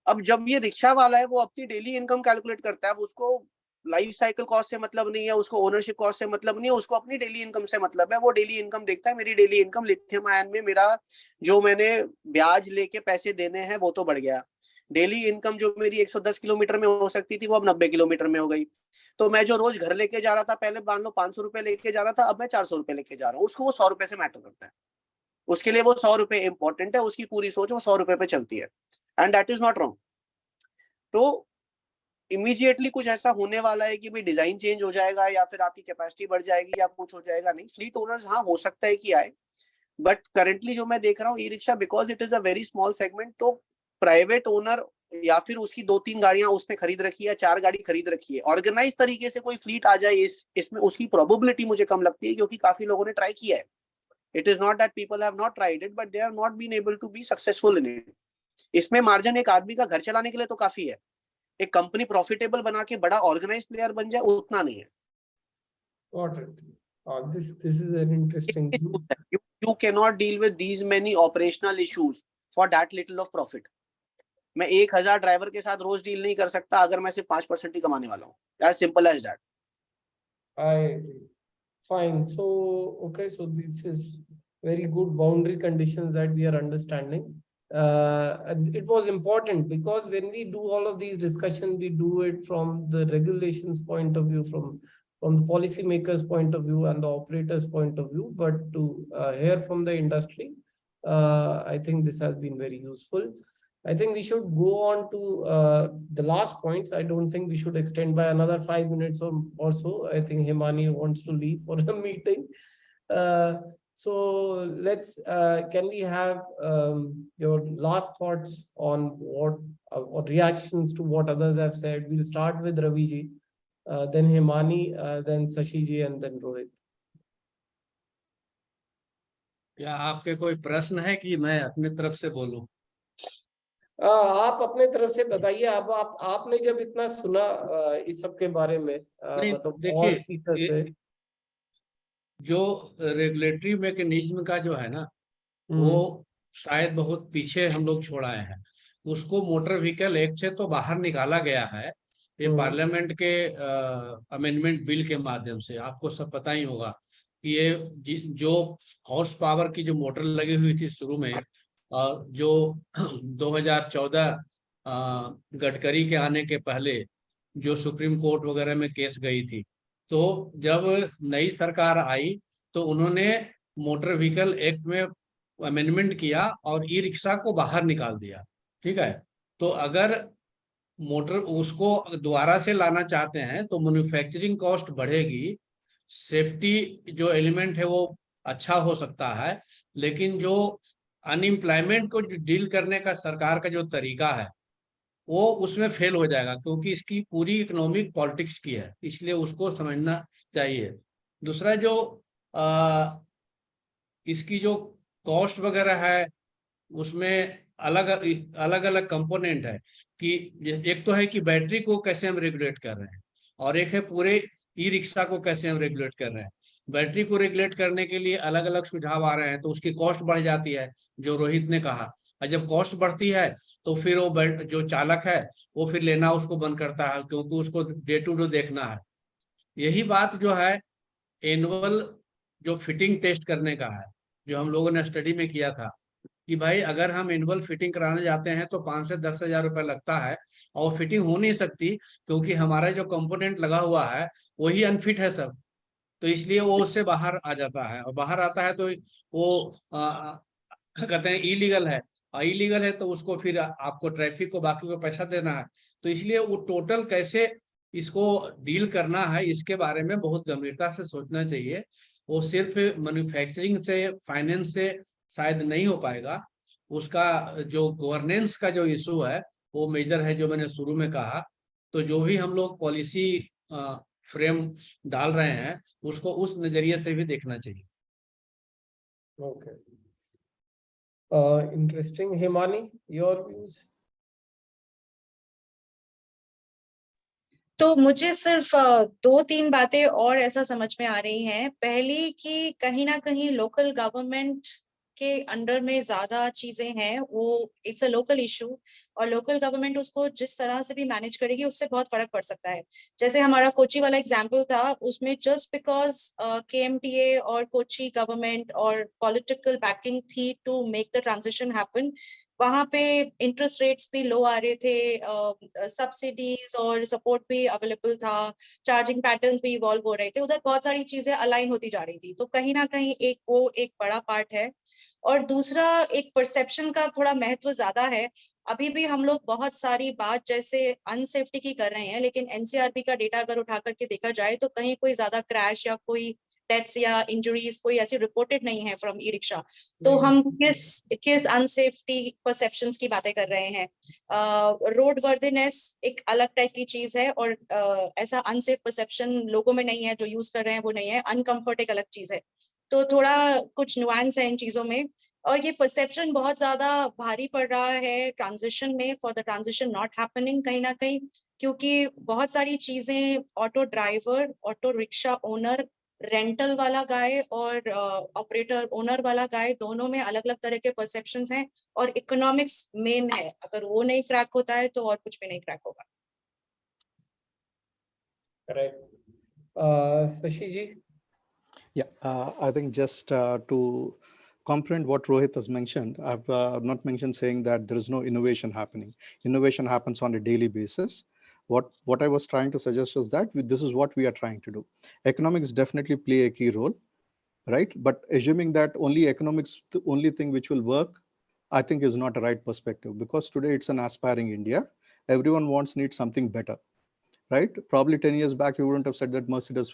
अब जब ये रिक्शा वाला है वो अपनी डेली इनकम कैलकुलेट करता है, अब उसको लाइफ साइकिल कॉस्ट से मतलब नहीं है, उसको ओनरशिप कॉस्ट से मतलब नहीं है, उसको अपनी डेली इनकम से मतलब है। वो डेली इनकम देखता है, मेरी डेली इनकम लिथियम आयन में मेरा जो मैंने ब्याज लेके पैसे देने हैं वो तो बढ़ गया। डेली इनकम जो मेरी 110 किलोमीटर में हो सकती थी वो अब 90 किलोमीटर में हो गई। तो मैं जो रोज घर लेके जा रहा था, पहले मान लो 500 रुपए लेके जा रहा था, अब मैं 400 रुपए लेके जा रहा हूँ। उसको वो 100 रुपए से मैटर करता है, उसके लिए वो 100 रुपए इंपॉर्टेंट है, उसकी पूरी सोच वो 100 रुपए पे चलती है। And that is not wrong. तो इमीडिएटली कुछ ऐसा होने वाला है कि भाई डिजाइन चेंज हो जाएगा या फिर आपकी कैपेसिटी बढ़ जाएगी या कुछ हो जाएगा, नहीं। फ्लीट ओनर्स हाँ हो सकता है कि आए, बट करंटली जो मैं देख रहा हूँ e rickshaw, because it is a very small segment, तो प्राइवेट ओनर या फिर उसकी 2-3 गाड़ियां उसने खरीद रखी है, 4 गाड़ी खरीद रखी है, ऑर्गेनाइज तरीके से कोई फ्लीट आ जाए इसमें उसकी प्रोबेबिलिटी मुझे कम लगती है, क्योंकि काफी लोगों ने ट्राई किया है। It is not that people have not tried it, but they have not been able to be successful in it. इसमें मार्जिन एक आदमी का घर चलाने के लिए तो काफी है, एक कंपनी प्रॉफिटेबल बना के बड़ा ऑर्गेनाइज प्लेयर बन जाए उतना नहीं है। Got it. This is an interesting view. You cannot deal with these many operational issues for that little of profit. मैं 1,000 ड्राइवर के साथ रोज डील नहीं कर सकता अगर मैं सिर्फ 5% ही कमाने वाला हूँ। As simple as that. I agree. Fine. So, okay. So this is very good boundary conditions that we are understanding. And it was important because when we do all of these discussions, we do it from the regulations point of view, from the policymakers point of view and the operators point of view. But to hear from the industry, I think this has been very useful. I think we should go on to the last points. I don't think we should extend by another 5 minutes or so. I think Himani wants to leave for a meeting. So let's, can we have your last thoughts on what or reactions to what others have said? We'll start with Ravi ji, then Himani, then Sashi ji, and then Rohit. क्या आपके कोई प्रश्न है कि मैं अपनी तरफ से बोलूं? आप अपने तरफ से बताइए। अब आपने जब इतना सुना इस सब के बारे में, मतलब और देखिए, स्पीकर से, जो रेगुलेटरी मैकेनिज्म का जो है ना, वो शायद बहुत पीछे हम लोग छोड़ आए हैं। उसको मोटर व्हीकल एक्ट से तो बाहर निकाला गया है, ये पार्लियामेंट के अमेंडमेंट बिल के माध्यम से। आपको सब पता ही होगा कि ये जो हॉर्स पावर की जो मोटर लगी हुई थी शुरू में, जो 2014 गडकरी के आने के पहले जो सुप्रीम कोर्ट वगैरह में केस गई थी, तो जब नई सरकार आई तो उन्होंने मोटर व्हीकल एक्ट में अमेंडमेंट किया और ई रिक्शा को बाहर निकाल दिया, ठीक है। तो अगर मोटर उसको दोबारा से लाना चाहते हैं तो मैन्युफैक्चरिंग कॉस्ट बढ़ेगी, सेफ्टी जो एलिमेंट है वो अच्छा हो सकता है, लेकिन जो अनएम्प्लॉयमेंट को डील करने का सरकार का जो तरीका है वो उसमें फेल हो जाएगा, क्योंकि इसकी पूरी इकोनॉमिक पॉलिटिक्स की है, इसलिए उसको समझना चाहिए। दूसरा जो इसकी जो कॉस्ट वगैरह है उसमें अलग अलग कंपोनेंट है कि एक तो है कि बैटरी को कैसे हम रेगुलेट कर रहे हैं, और एक है पूरे ई रिक्शा को कैसे हम रेगुलेट कर रहे हैं। बैटरी को रेगुलेट करने के लिए अलग अलग सुझाव आ रहे हैं, तो उसकी कॉस्ट बढ़ जाती है, जो रोहित ने कहा। और जब कॉस्ट बढ़ती है तो फिर वो जो चालक है वो फिर लेना उसको बंद करता है, क्योंकि उसको डे टू डे देखना है। यही बात जो है एनुअल जो फिटिंग टेस्ट करने का है, जो हम लोगों ने स्टडी में किया था कि भाई अगर हम एनुअल फिटिंग कराने जाते हैं तो 5 से 10 हजार रुपये लगता है, और फिटिंग हो नहीं सकती क्योंकि हमारा जो कंपोनेंट लगा हुआ है वही अनफिट है सब। तो इसलिए वो उससे बाहर आ जाता है, और बाहर आता है तो वो क्या कहते हैं इलीगल है, और इलीगल है तो उसको फिर आपको ट्रैफिक को बाकी को पैसा देना है। तो इसलिए वो टोटल कैसे इसको डील करना है इसके बारे में बहुत गंभीरता से सोचना चाहिए। वो सिर्फ मैन्युफैक्चरिंग से फाइनेंस से शायद नहीं हो पाएगा, उसका जो गवर्नेंस का जो इशू है वो मेजर है, जो मैंने शुरू में कहा। तो जो भी हम लोग पॉलिसी फ्रेम डाल रहे हैं उसको उस नजरिए से भी देखना चाहिए। Okay, interesting. Himani, your views? तो मुझे सिर्फ 2-3 बातें और ऐसा समझ में आ रही हैं। पहली कि कहीं ना कहीं लोकल गवर्नमेंट के अंडर में ज्यादा चीजें हैं, वो इट्स अ लोकल इशू, और लोकल गवर्नमेंट उसको जिस तरह से भी मैनेज करेगी उससे बहुत फर्क पड़ सकता है। जैसे हमारा कोची वाला एग्जांपल था, उसमें जस्ट बिकॉज KMTA और कोची गवर्नमेंट और पॉलिटिकल बैकिंग थी to make the transition happen, वहां पे इंटरेस्ट रेट्स भी लो आ रहे थे, सब्सिडीज और सपोर्ट भी अवेलेबल था, चार्जिंग पैटर्न्स भी इवॉल्व हो रहे थे, उधर बहुत सारी चीजें अलाइन होती जा रही थी। तो कहीं ना कहीं एक बड़ा पार्ट है। और दूसरा, एक परसेप्शन का थोड़ा महत्व ज्यादा है। अभी भी हम लोग बहुत सारी बात जैसे अनसेफ्टी की कर रहे हैं, लेकिन NCRB का डेटा अगर उठा करके देखा जाए तो कहीं कोई ज्यादा क्रैश या कोई डेथ्स या इंजरीज कोई ऐसी रिपोर्टेड नहीं है फ्रॉम ई रिक्शा। तो हम किस अनसेफ्टी परसेप्शंस की बातें कर रहे हैं? रोड वर्दीनेस एक अलग टाइप की चीज है, और ऐसा अनसेफ परसेप्शन लोगों में नहीं है, जो यूज कर रहे हैं वो नहीं है। अनकंफर्ट एक अलग चीज है। तो थोड़ा कुछ नुआंस है इन चीजों में, और ये परसेप्शन बहुत ज्यादा भारी पड़ रहा है ट्रांजिशन में, for the transition not happening कहीं ना कहीं, क्योंकि बहुत सारी चीजें auto driver, auto rickshaw owner, rental वाला गाय और ऑपरेटर ओनर वाला गाय, दोनों में अलग अलग तरह के परसेप्शंस हैं, और इकोनॉमिक्स मेन है। अगर वो नहीं क्रैक होता है तो और कुछ भी नहीं क्रैक होगा। Correct. Shashi ji? Yeah, I think just to comprehend what Rohit has mentioned, I've not mentioned saying that there is no innovation happening. Innovation happens on a daily basis. What I was trying to suggest is that this is what we are trying to do. Economics definitely play a key role, right? But assuming that only economics, the only thing which will work, I think is not a right perspective, because today it's an aspiring India. Everyone needs something better. Right? Probably 10 years back, you wouldn't have said that Mercedes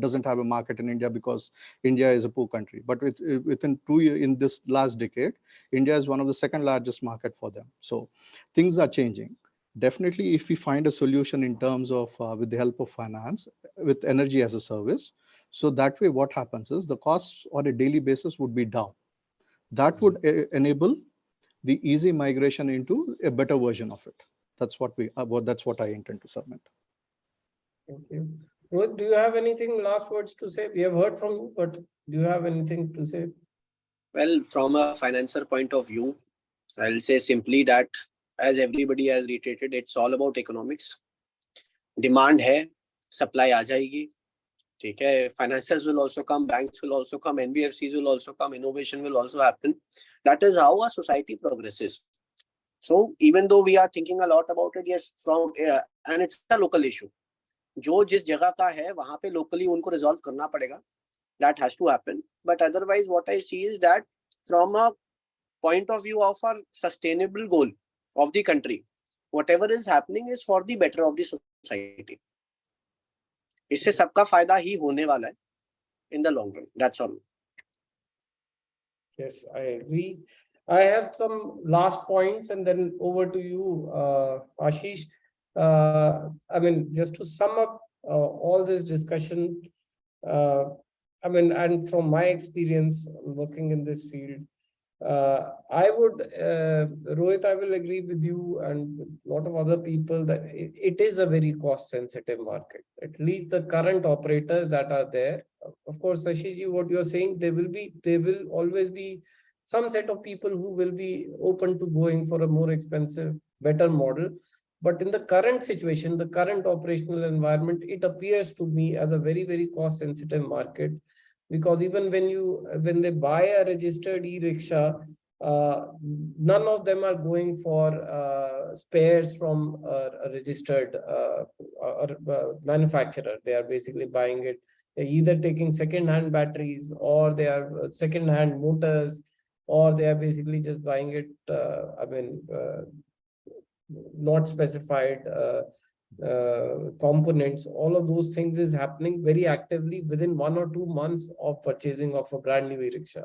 doesn't have a market in India because India is a poor country. But within 2 years, in this last decade, India is one of the second largest market for them. So things are changing. Definitely, if we find a solution in terms of with the help of finance, with energy as a service, so that way what happens is the costs on a daily basis would be down. That would enable the easy migration into a better version of it. That's what I intend to submit. Thank you. Rohit, do you have anything last words to say? We have heard from you, but do you have anything to say? Well, from a financer point of view, so I'll say simply that, as everybody has reiterated, it's all about economics. Demand है, supply आ जाएगी, ठीक है. Financiers will also come, banks will also come, NBFCs will also come, innovation will also happen. That is how a society progresses. So even though we are thinking a lot about it, yes, and it's a local issue. जो जिस जगह का है वहाँ पे locally उनको resolve करना पड़ेगा. That has to happen. But otherwise, what I see is that from a point of view of our sustainable goal of the country, whatever is happening is for the better of the society. इससे सबका फायदा ही होने वाला है in the long run. That's all. Yes, I agree. I have some last points and then over to you, Ashish. I mean, just to sum up all this discussion, I mean, and from my experience working in this field, I would, Rohit, I will agree with you and with a lot of other people that it is a very cost-sensitive market. At least the current operators that are there. Of course, Ashish, what you're saying, there will always be some set of people who will be open to going for a more expensive, better model. But in the current situation, the current operational environment, it appears to me as a very, very cost-sensitive market. Because even when they buy a registered e-rickshaw, none of them are going for spares from a registered manufacturer. They are basically buying it. They're either taking second-hand batteries, or they are second-hand motors, or they are basically just buying it. I mean, not specified components. All of those things is happening very actively within 1 or 2 months of purchasing of a brand new e-rickshaw.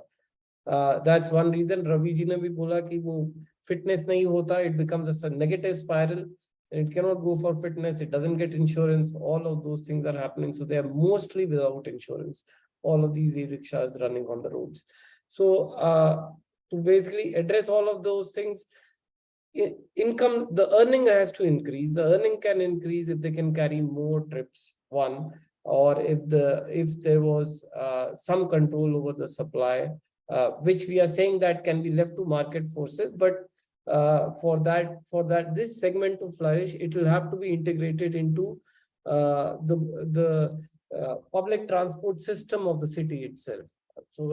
That's one reason. Ravi ji ne bhi bola ki wo fitness nahi hota, it becomes a negative spiral. It cannot go for fitness. It doesn't get insurance. All of those things are happening. So they are mostly without insurance. All of these e-rickshaws running on the roads. So to basically address all of those things, income, the earning has to increase. The earning can increase if they can carry more trips, one, or if there was some control over the supply, which we are saying that can be left to market forces. But for that this segment to flourish, it will have to be integrated into the public transport system of the city itself. So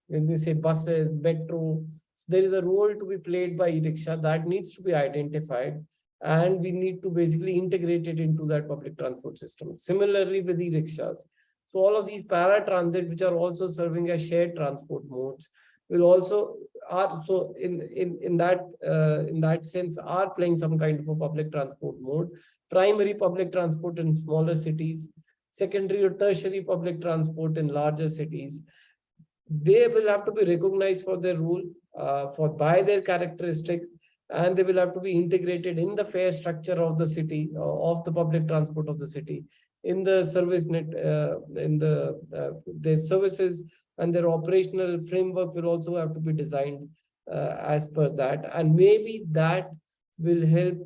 when we say buses, metro, there is a role to be played by e-rickshaw that needs to be identified, and we need to basically integrate it into that public transport system. Similarly with e-rickshaws. So all of these paratransit, which are also serving as shared transport modes, will also in that sense are playing some kind of a public transport mode. Primary public transport in smaller cities, secondary or tertiary public transport in larger cities. They will have to be recognized for their role, by their characteristic, and they will have to be integrated in the fare structure of the city, of the public transport of the city, in the service net, in their services, and their operational framework will also have to be designed as per that. And maybe that will help.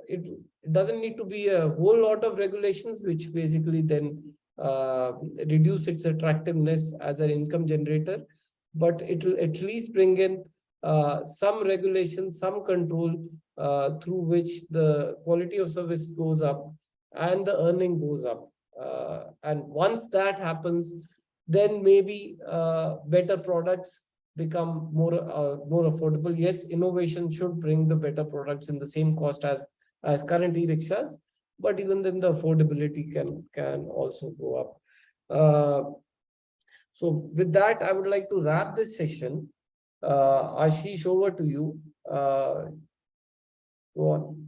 It doesn't need to be a whole lot of regulations, which basically then reduce its attractiveness as an income generator, but it will at least bring in some regulation, some control through which the quality of service goes up and the earning goes up. And once that happens, then maybe better products become more affordable. Yes, innovation should bring the better products in the same cost as current e-rickshaws, but even then the affordability can also go up. So with that, I would like to wrap this session. Ashish, over to you. Go on.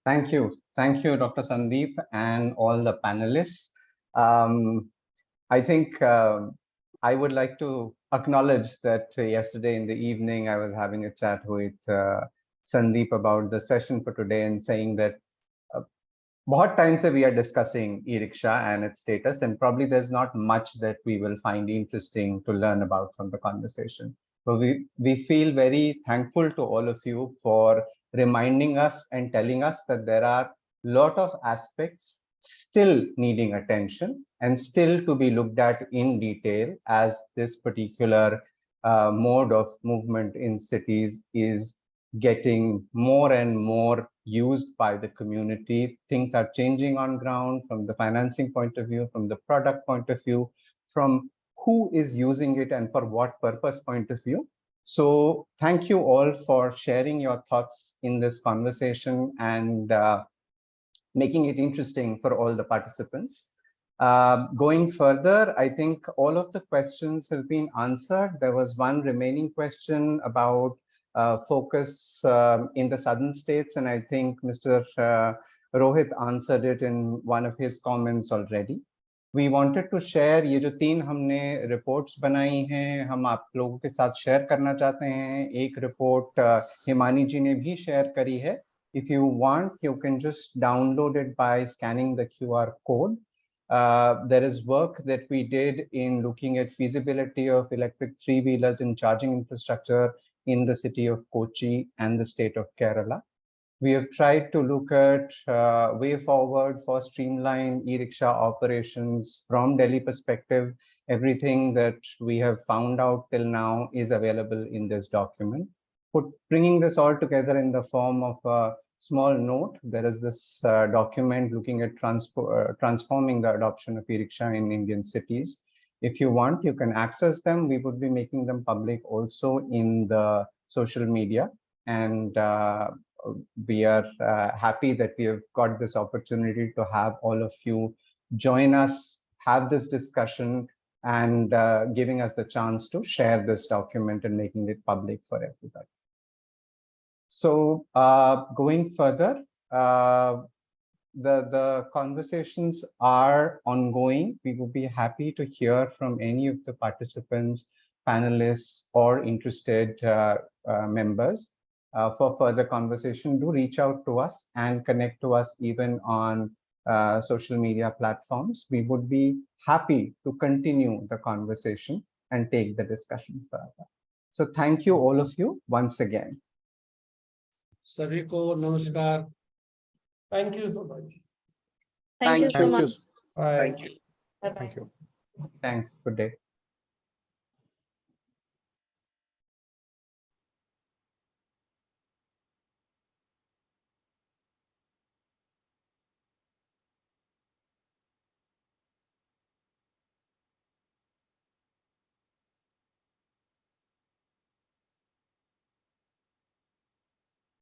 Thank you, Dr. Sandeep, and all the panelists. I think I would like to acknowledge that yesterday in the evening I was having a chat with Sandeep about the session for today, and saying that बहुत time se we are discussing e-rickshaw and its status, and probably there's not much that we will find interesting to learn about from the conversation. So we feel very thankful to all of you for reminding us and telling us that there are a lot of aspects still needing attention and still to be looked at in detail as this particular mode of movement in cities is getting more and more used by the community. Things are changing on ground from the financing point of view, from the product point of view, from who is using it and for what purpose point of view. So thank you all for sharing your thoughts in this conversation and making it interesting for all the participants. Going further, I think all of the questions have been answered. There was one remaining question about focus in the southern states, and I think Mr. Rohit answered it in one of his comments already. We wanted to share ये जो 3 हमने reports बनाई हैं, हम आप लोगों के साथ share करना चाहते हैं. एक report हिमानी जी ने भी share करी है. If you want, you can just download it by scanning the QR code. There is work that we did in looking at feasibility of electric 3-wheelers and charging infrastructure in the city of Kochi and the state of Kerala. We have tried to look at way forward for streamlined e-rickshaw operations from Delhi perspective. Everything that we have found out till now is available in this document. Bringing this all together in the form of a small note, there is this document looking at transforming the adoption of e-rickshaw in Indian cities. If you want, you can access them. We would be making them public also in the social media. And we are happy that we have got this opportunity to have all of you join us, have this discussion, and giving us the chance to share this document and making it public for everybody. So going further, the conversations are ongoing. We would be happy to hear from any of the participants, panelists, or interested members. For further conversation, do reach out to us and connect to us even on social media platforms. We would be happy to continue the conversation and take the discussion further. So thank you all of you once again. सभी को नमस्कार. Thank you so much. Thank you so much. Bye. Thank you. Thanks. Good day.